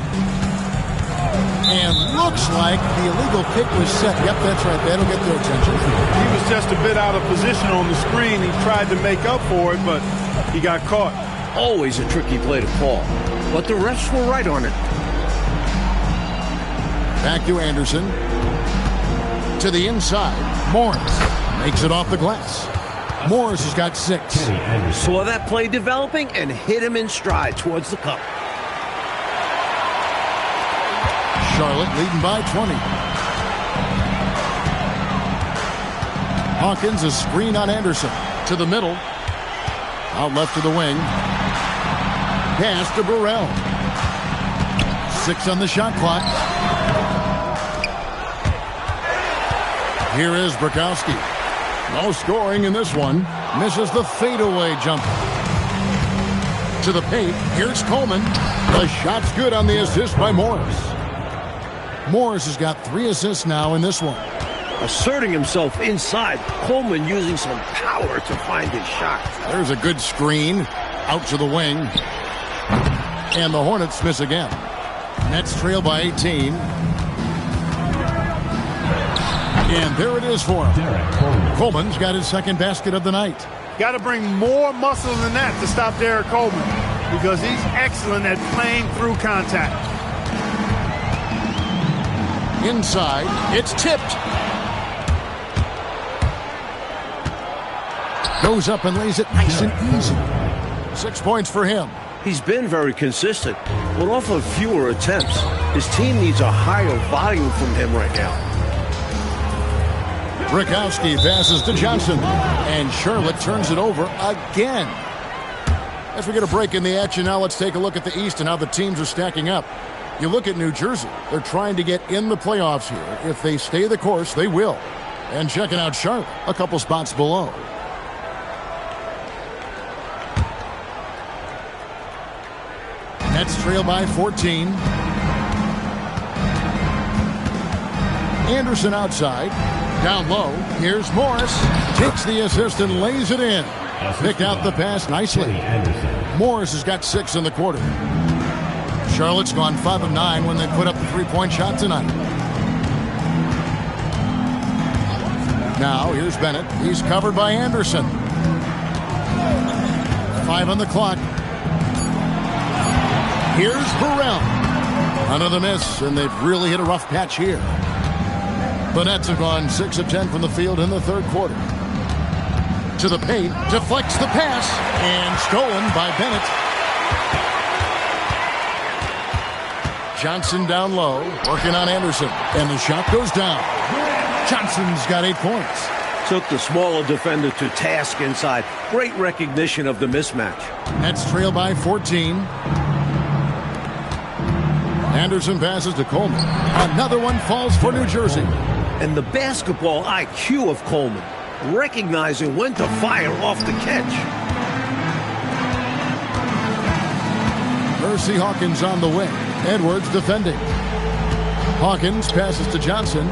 And looks like the illegal kick was set. Yep, that's right. That'll get their attention. He was just a bit out of position on the screen. He tried to make up for it, but he got caught. Always a tricky play to call. But the refs were right on it. Back to Anderson. To the inside. Morris makes it off the glass. Morris has got 6. Saw that play developing and hit him in stride towards the cup. Charlotte leading by 20. Hawkins, a screen on Anderson. To the middle. Out left to the wing. Pass to Burrell. 6 on the shot clock. Here is Brakowski. No scoring in this one. Misses the fadeaway jumper. To the paint. Here's Coleman. The shot's good on the assist by Morris. Morris has got 3 assists now in this one. Asserting himself inside. Coleman using some power to find his shot. There's a good screen. Out to the wing. And the Hornets miss again. Nets trail by 18. And there it is for him. Coleman's got his second basket of the night. Got to bring more muscle than that to stop Derek Coleman because he's excellent at playing through contact. Inside, it's tipped. Goes up and lays it nice and easy. 6 points for him. He's been very consistent, but off of fewer attempts. His team needs a higher volume from him right now. Brakowski passes to Johnson, and Charlotte turns it over again. As we get a break in the action now, let's take a look at the East and how the teams are stacking up. You look at New Jersey. They're trying to get in the playoffs here. If they stay the course, they will. And checking out Charlotte, a couple spots below. Nets trail by 14. Anderson outside. Down low. Here's Morris. Takes the assist and lays it in. Picked out the pass nicely. Morris has got 6 in the quarter. Charlotte's gone 5 of 9 when they put up the 3-point shot tonight. Now here's Bennett. He's covered by Anderson. 5 on the clock. Here's Burrell. Another miss, and they've really hit a rough patch here. The Nets have gone 6 of 10 from the field in the third quarter. To the paint, deflects the pass, and stolen by Bennett. Johnson down low, working on Anderson, and the shot goes down. Johnson's got 8 points. Took the smaller defender to task inside. Great recognition of the mismatch. Nets trail by 14. Anderson passes to Coleman. Another one falls for New Jersey. And the basketball IQ of Coleman, recognizing when to fire off the catch. Mercy Hawkins on the wing. Edwards defending. Hawkins passes to Johnson.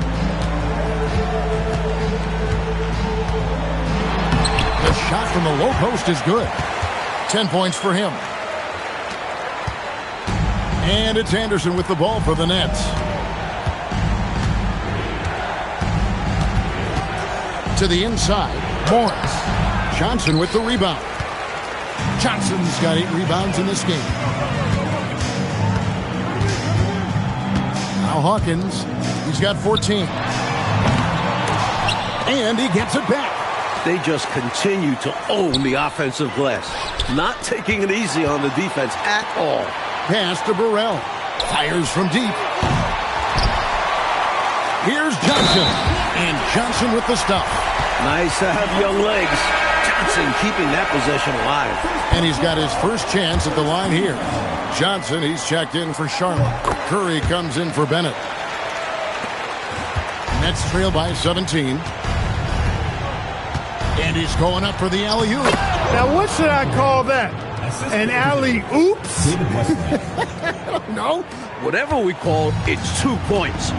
The shot from the low post is good. 10 points for him. And it's Anderson with the ball for the Nets. To the inside, Morris. Johnson with the rebound. Johnson's got 8 rebounds in this game. Now Hawkins, he's got 14. And he gets it back. They just continue to own the offensive glass. Not taking it easy on the defense at all. Pass to Burrell. Fires from deep. Here's Johnson. And Johnson with the stop. Nice to have young legs. Johnson keeping that possession alive. And he's got his first chance at the line here. Johnson, he's checked in for Charlotte. Curry comes in for Bennett. Nets trail by 17. And he's going up for the alley-oop. Now, what should I call that? An alley-oops? No. Whatever we call it, it's 2 points.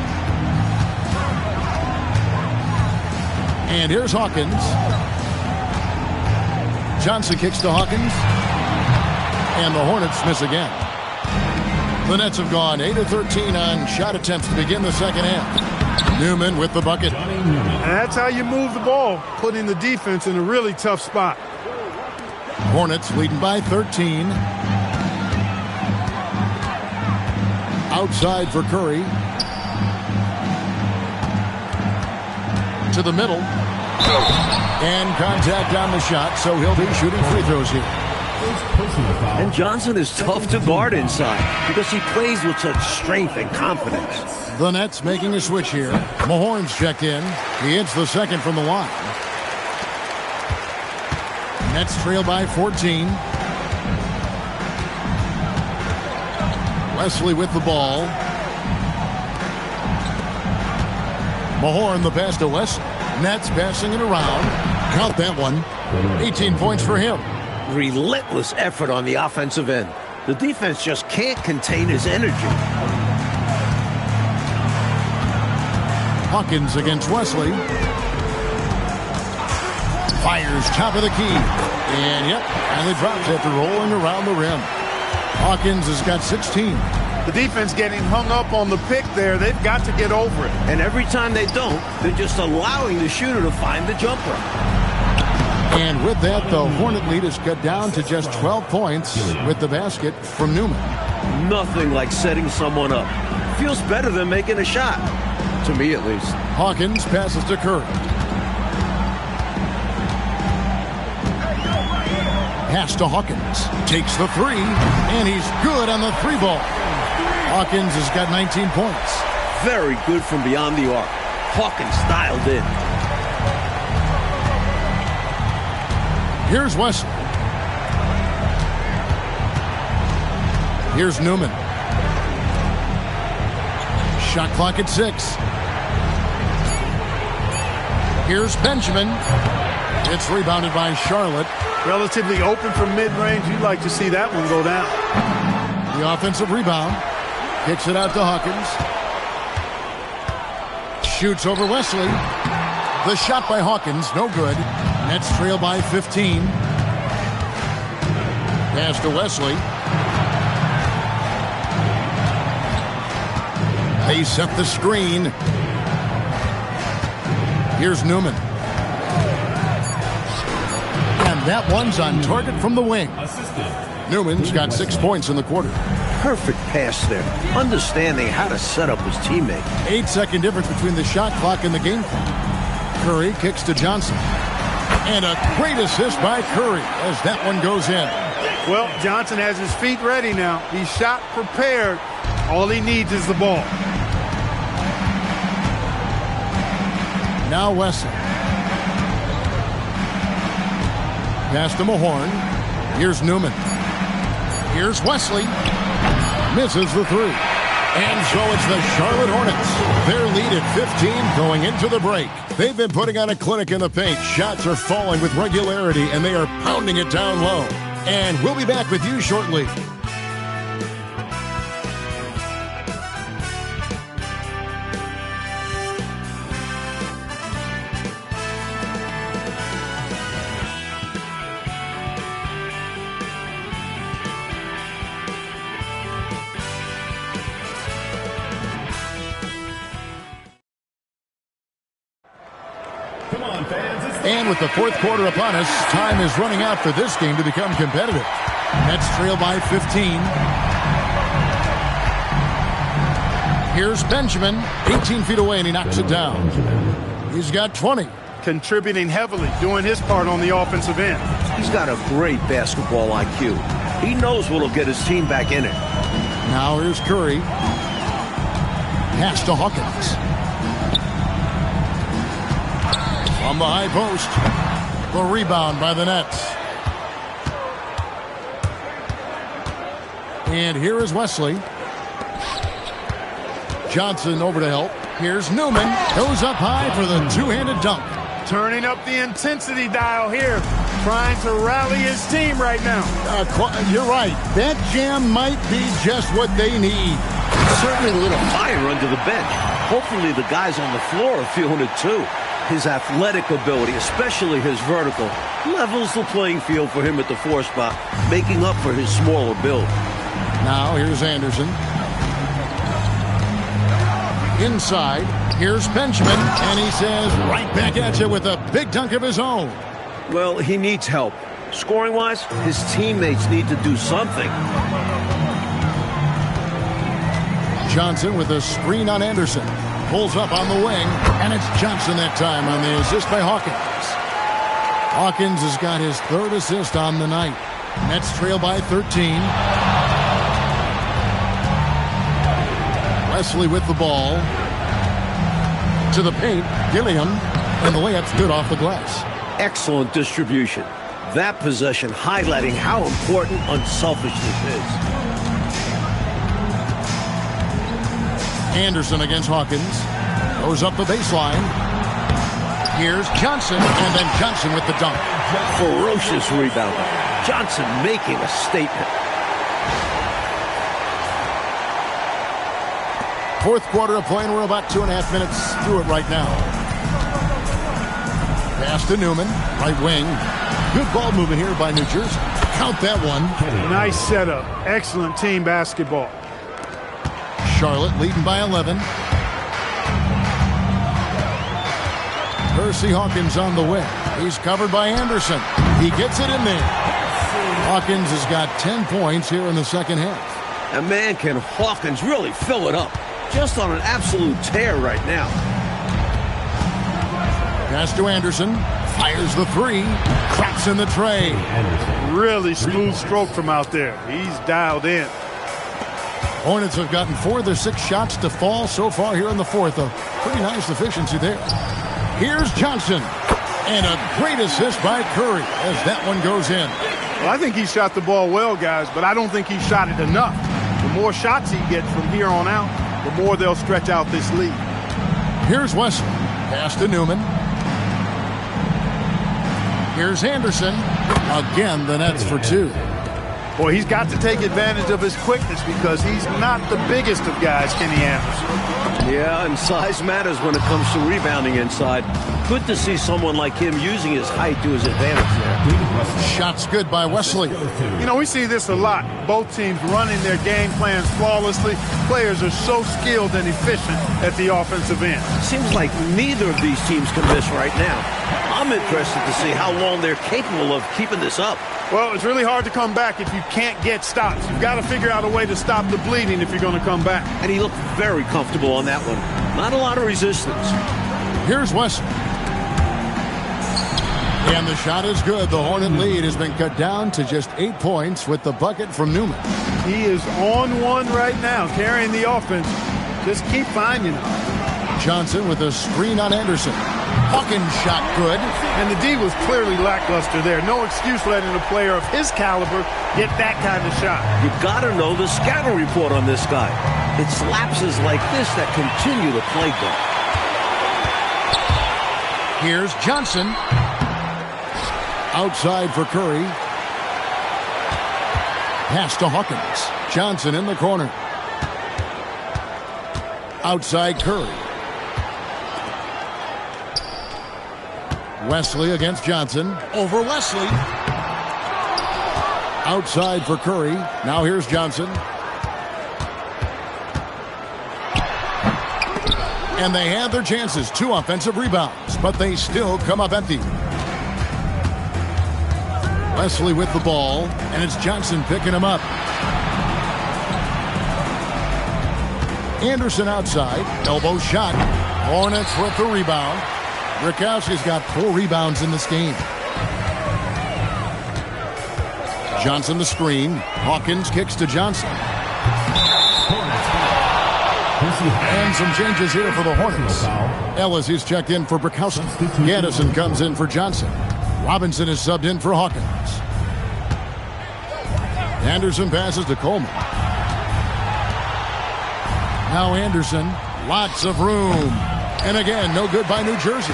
And here's Hawkins. Johnson kicks to Hawkins. And the Hornets miss again. The Nets have gone 8 of 13 on shot attempts to begin the second half. Newman with the bucket. And that's how you move the ball, putting the defense in a really tough spot. Hornets leading by 13. Outside for Curry. To the middle. And contact on the shot, so he'll be shooting free throws here. And Johnson is tough to guard inside because he plays with such strength and confidence. The Nets making a switch here. Mahorn's checked in. He hits the second from the line. Nets trail by 14. Wesley with the ball. Mahorn the pass to Wesley. Nets passing it around. Count that one. 18 points for him. Relentless effort on the offensive end. The defense just can't contain his energy. Hawkins against Wesley. Fires top of the key. And yep, finally drops after rolling around the rim. Hawkins has got 16. The defense getting hung up on the pick there. They've got to get over it. And every time they don't, they're just allowing the shooter to find the jumper. And with that, the Hornet lead is cut down to just 12 points with the basket from Newman. Nothing like setting someone up. Feels better than making a shot. To me, at least. Hawkins passes to Curry. Pass to Hawkins. Takes the three, and he's good on the three ball. Hawkins has got 19 points. Very good from beyond the arc. Hawkins dialed in. Here's Wesley. Here's Newman. Shot clock at 6. Here's Benjamin. It's rebounded by Charlotte. Relatively open from mid-range. You'd like to see that one go down. The offensive rebound. Kicks it out to Hawkins. Shoots over Wesley. The shot by Hawkins, no good. Nets trail by 15. Pass to Wesley. They set the screen. Here's Newman. And that one's on target from the wing. Newman's got 6 points in the quarter. Perfect pass there. Understanding how to set up his teammate. 8-second difference between the shot clock and the game clock. Curry kicks to Johnson. And a great assist by Curry as that one goes in. Well, Johnson has his feet ready now. He's shot prepared. All he needs is the ball. Now Wesley. Pass to Mahorn. Here's Newman. Here's Wesley. Misses the three. And so it's the Charlotte Hornets. Their lead at 15 going into the break. They've been putting on a clinic in the paint. Shots are falling with regularity, and they are pounding it down low. And we'll be back with you shortly. on, fans. It's the And with the fourth quarter upon us, time is running out for this game to become competitive. Nets trail by 15. Here's Benjamin, 18 feet away, and he knocks it down. He's got 20. Contributing heavily, doing his part on the offensive end. He's got a great basketball IQ. He knows what'll get his team back in it. Now here's Curry. Pass to Hawkins. From the high post. The rebound by the Nets. And here is Wesley. Johnson over to help. Here's Newman. Goes up high for the two-handed dunk. Turning up the intensity dial here. Trying to rally his team right now. You're right. That jam might be just what they need. Certainly a little fire under the bench. Hopefully the guys on the floor are feeling it too. His athletic ability, especially his vertical, levels the playing field for him at the 4 spot, making up for his smaller build. Now here's Anderson. Inside, here's Benjamin, and he says right back at you with a big dunk of his own. Well, he needs help. Scoring-wise, his teammates need to do something. Johnson with a screen on Anderson. Pulls up on the wing, and it's Johnson that time on the assist by Hawkins. Hawkins has got his 3rd assist on the night. Nets trail by 13. Wesley with the ball. To the paint, Gilliam, and the layup's good off the glass. Excellent distribution. That possession highlighting how important unselfishness is. Anderson against Hawkins. Goes up the baseline. Here's Johnson, and then Johnson with the dunk. Ferocious rebound. Johnson making a statement. 4th quarter of play, and we're about 2.5 minutes through it right now. Pass to Newman, right wing. Good ball movement here by New Jersey. Count that one. Nice setup. Excellent team basketball. Charlotte leading by 11. Percy Hawkins on the wing. He's covered by Anderson. He gets it in there. Hawkins has got 10 points here in the second half. And man, can Hawkins really fill it up. Just on an absolute tear right now. Pass to Anderson. Fires the 3. Cracks in the tray. Really smooth stroke from out there. He's dialed in. Hornets have gotten 4 of their 6 shots to fall so far here in the 4th. A pretty nice efficiency there. Here's Johnson. And a great assist by Curry as that one goes in. Well, I think he shot the ball well, guys, but I don't think he shot it enough. The more shots he gets from here on out, the more they'll stretch out this lead. Here's Wesley. Pass to Newman. Here's Anderson. Again, the Nets for 2. Boy, he's got to take advantage of his quickness because he's not the biggest of guys, Kenny Anderson. Yeah, and size matters when it comes to rebounding inside. Good to see someone like him using his height to his advantage there. Shots good by Wesley. You know, we see this a lot. Both teams running their game plans flawlessly. Players are so skilled and efficient at the offensive end. Seems like neither of these teams can miss right now. I'm interested to see how long they're capable of keeping this up. Well, it's really hard to come back if you can't get stops. You've got to figure out a way to stop the bleeding if you're going to come back. And he looked very comfortable on that one. Not a lot of resistance. Here's Wesley. And the shot is good. The Hornet lead has been cut down to just 8 points with the bucket from Newman. He is on one right now, carrying the offense. Just keep finding him. Johnson with a screen on Anderson. Hawkins shot good. And the D was clearly lackluster there. No excuse letting a player of his caliber get that kind of shot. You gotta know the scouting report on this guy. It's lapses like this that continue to plague them. Here's Johnson. Outside for Curry. Pass to Hawkins. Johnson in the corner. Outside Curry. Wesley against Johnson. Over Wesley. Outside for Curry. Now here's Johnson. And they had their chances, 2 offensive rebounds, but they still come up empty. Wesley with the ball, and it's Johnson picking him up. Anderson outside, elbow shot. Hornets with the rebound. Rakowski's got 4 rebounds in this game. Johnson the screen. Hawkins kicks to Johnson. And some changes here for the Hornets. Ellis is checked in for Bukowski. Gaddison comes in for Johnson. Robinson is subbed in for Hawkins. Anderson passes to Coleman. Now Anderson, lots of room. And again, no good by New Jersey.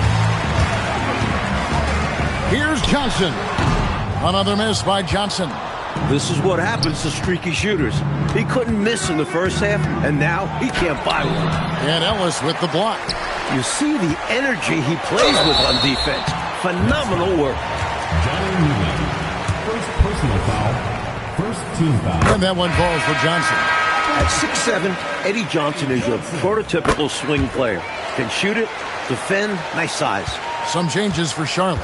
Here's Johnson. Another miss by Johnson. This is what happens to streaky shooters. He couldn't miss in the first half, and now he can't buy one. And Ellis with the block. You see the energy he plays with on defense. Phenomenal work. Johnny Newman. First personal foul. First team foul. And that one falls for Johnson. At 6'7", Eddie Johnson is your prototypical swing player. Can shoot it, defend, nice size. Some changes for Charlotte.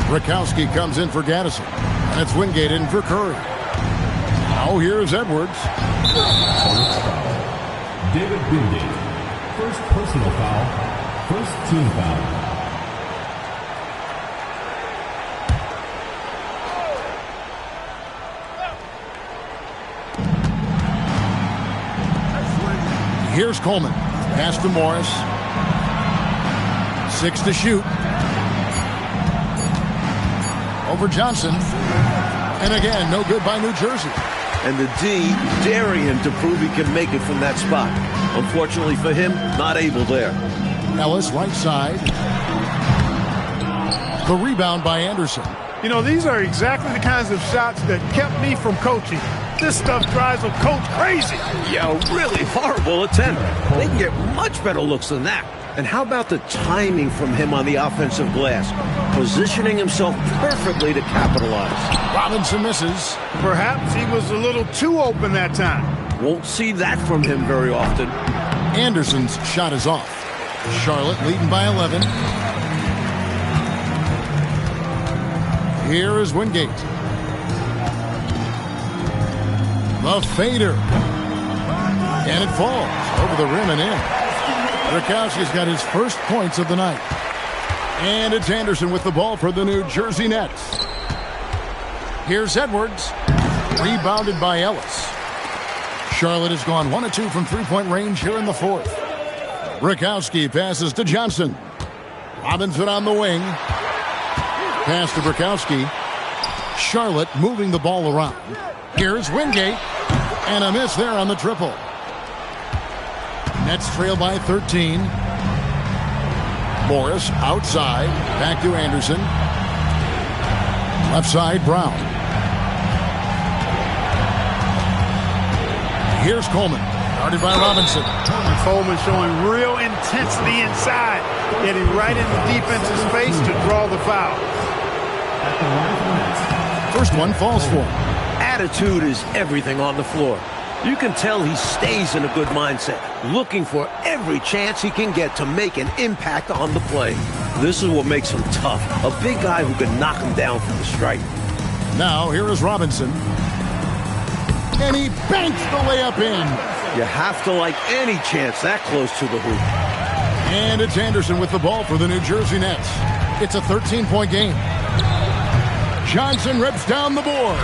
Rakowski comes in for Gaddison. And it's Wingate in for Curry. Now here's Edwards. David Wingate. First personal foul. First team foul. Here's Coleman. Pass to Morris. 6 to shoot. Over Johnson. And again, no good by New Jersey. And the D daring him to prove he can make it from that spot. Unfortunately for him, not able there. Ellis, right side. The rebound by Anderson. You know, these are exactly the kinds of shots that kept me from coaching. This stuff drives a coach crazy. Yeah, really horrible attempt. They can get much better looks than that. And how about the timing from him on the offensive glass? Positioning himself perfectly to capitalize. Robinson misses. Perhaps he was a little too open that time. Won't see that from him very often. Anderson's shot is off. Charlotte leading by 11. Here is Wingate. The fader. And it falls over the rim and in. Rakowski's got his first points of the night. And it's Anderson with the ball for the New Jersey Nets. Here's Edwards. Rebounded by Ellis. Charlotte has gone 1 of 2 from three-point range here in the fourth. Rakowski passes to Johnson. Robinson on the wing. Pass to Rakowski. Charlotte moving the ball around. Here's Wingate. And a miss there on the triple. Nets trail by 13. Morris outside. Back to Anderson. Left side, Brown. Here's Coleman. Guarded by Robinson. Coleman showing real intensity inside. Getting right in the defense's face to draw the foul. First one falls for him. Attitude is everything on the floor. You can tell he stays in a good mindset, looking for every chance he can get to make an impact on the play. This is what makes him tough, a big guy who can knock him down from the stripe. Now, here is Robinson. And he banks the layup in. You have to like any chance that close to the hoop. And it's Anderson with the ball for the New Jersey Nets. It's a 13-point game. Johnson rips down the board.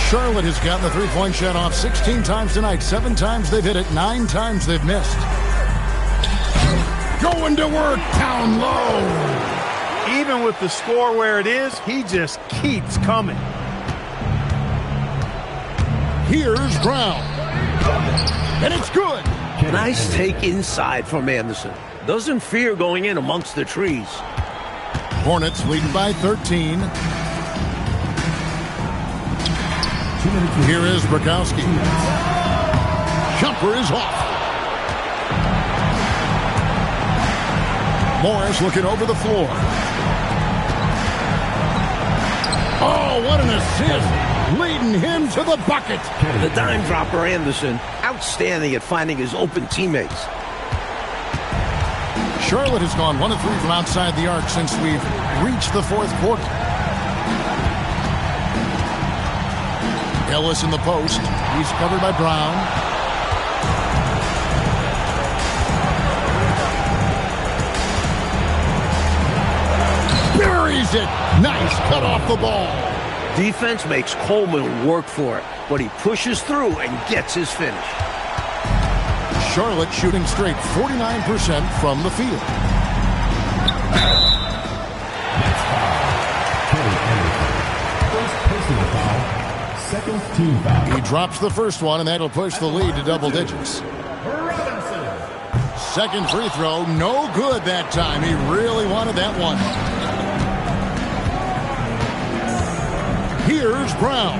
Charlotte has gotten the three-point shot off 16 times tonight. 7 times they've hit it. 9 times they've missed. Going to work down low. Even with the score where it is, he just keeps coming. Here's Brown. And it's good. Nice take inside from Anderson. Doesn't fear going in amongst the trees. Hornets leading by 13. Here is Bukowski. Jumper is off. Morris looking over the floor. Oh, what an assist. Leading him to the bucket. The dime dropper Anderson, outstanding at finding his open teammates. Charlotte has gone 1 of 3 from outside the arc since we've reached the fourth quarter. Ellis in the post. He's covered by Brown. Buries it. Nice cut off the ball. Defense makes Coleman work for it, but he pushes through and gets his finish. Charlotte shooting straight 49% from the field. Second team foul. He drops the first one, and that'll push the lead to double digits. Second free throw, no good that time. He really wanted that one. Here's Brown.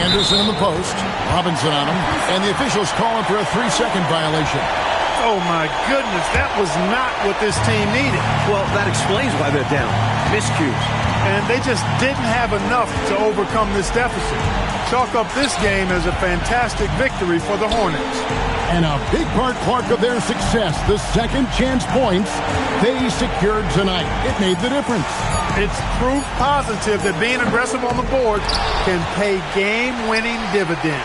Anderson in the post. Robinson on him. And the officials calling for a 3-second violation. Oh, my goodness. That was not what this team needed. Well, that explains why they're down. Miscues. And they just didn't have enough to overcome this deficit. Chalk up this game as a fantastic victory for the Hornets. And a big part, Clark, of their success, the second chance points they secured tonight. It made the difference. It's proof positive that being aggressive on the board can pay game-winning dividends.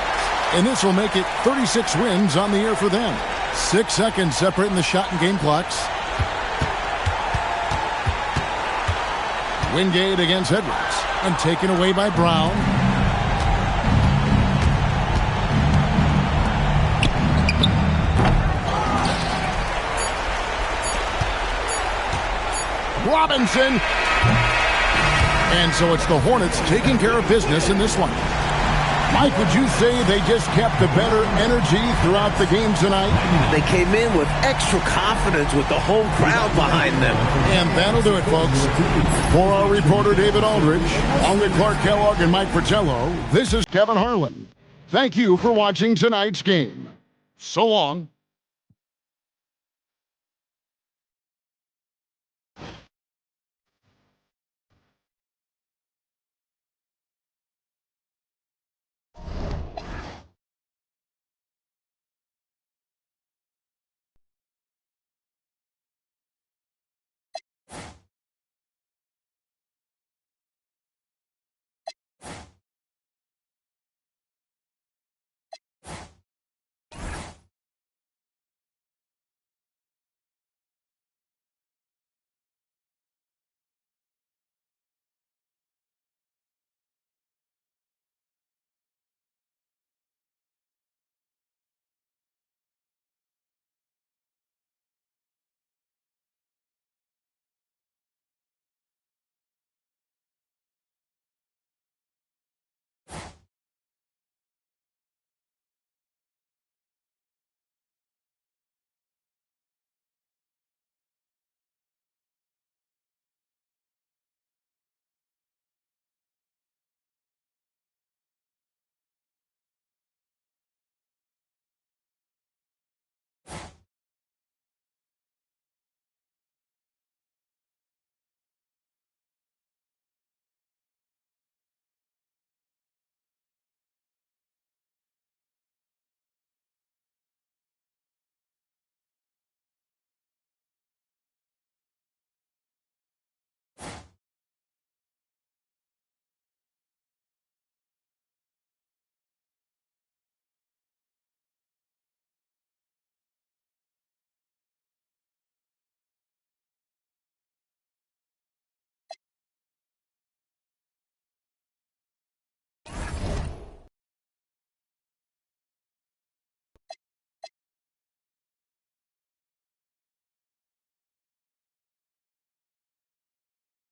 And this will make it 36 wins on the year for them. 6 seconds separating the shot and game clocks. Wingate against Edwards. And taken away by Brown. Robinson. And so it's the Hornets taking care of business in this one. Mike, would you say they just kept a better energy throughout the game tonight? They came in with extra confidence with the home crowd behind them. And that'll do it, folks. For our reporter, David Aldridge, along with Clark Kellogg and Mike Fratello, this is Kevin Harlan. Thank you for watching tonight's game. So long.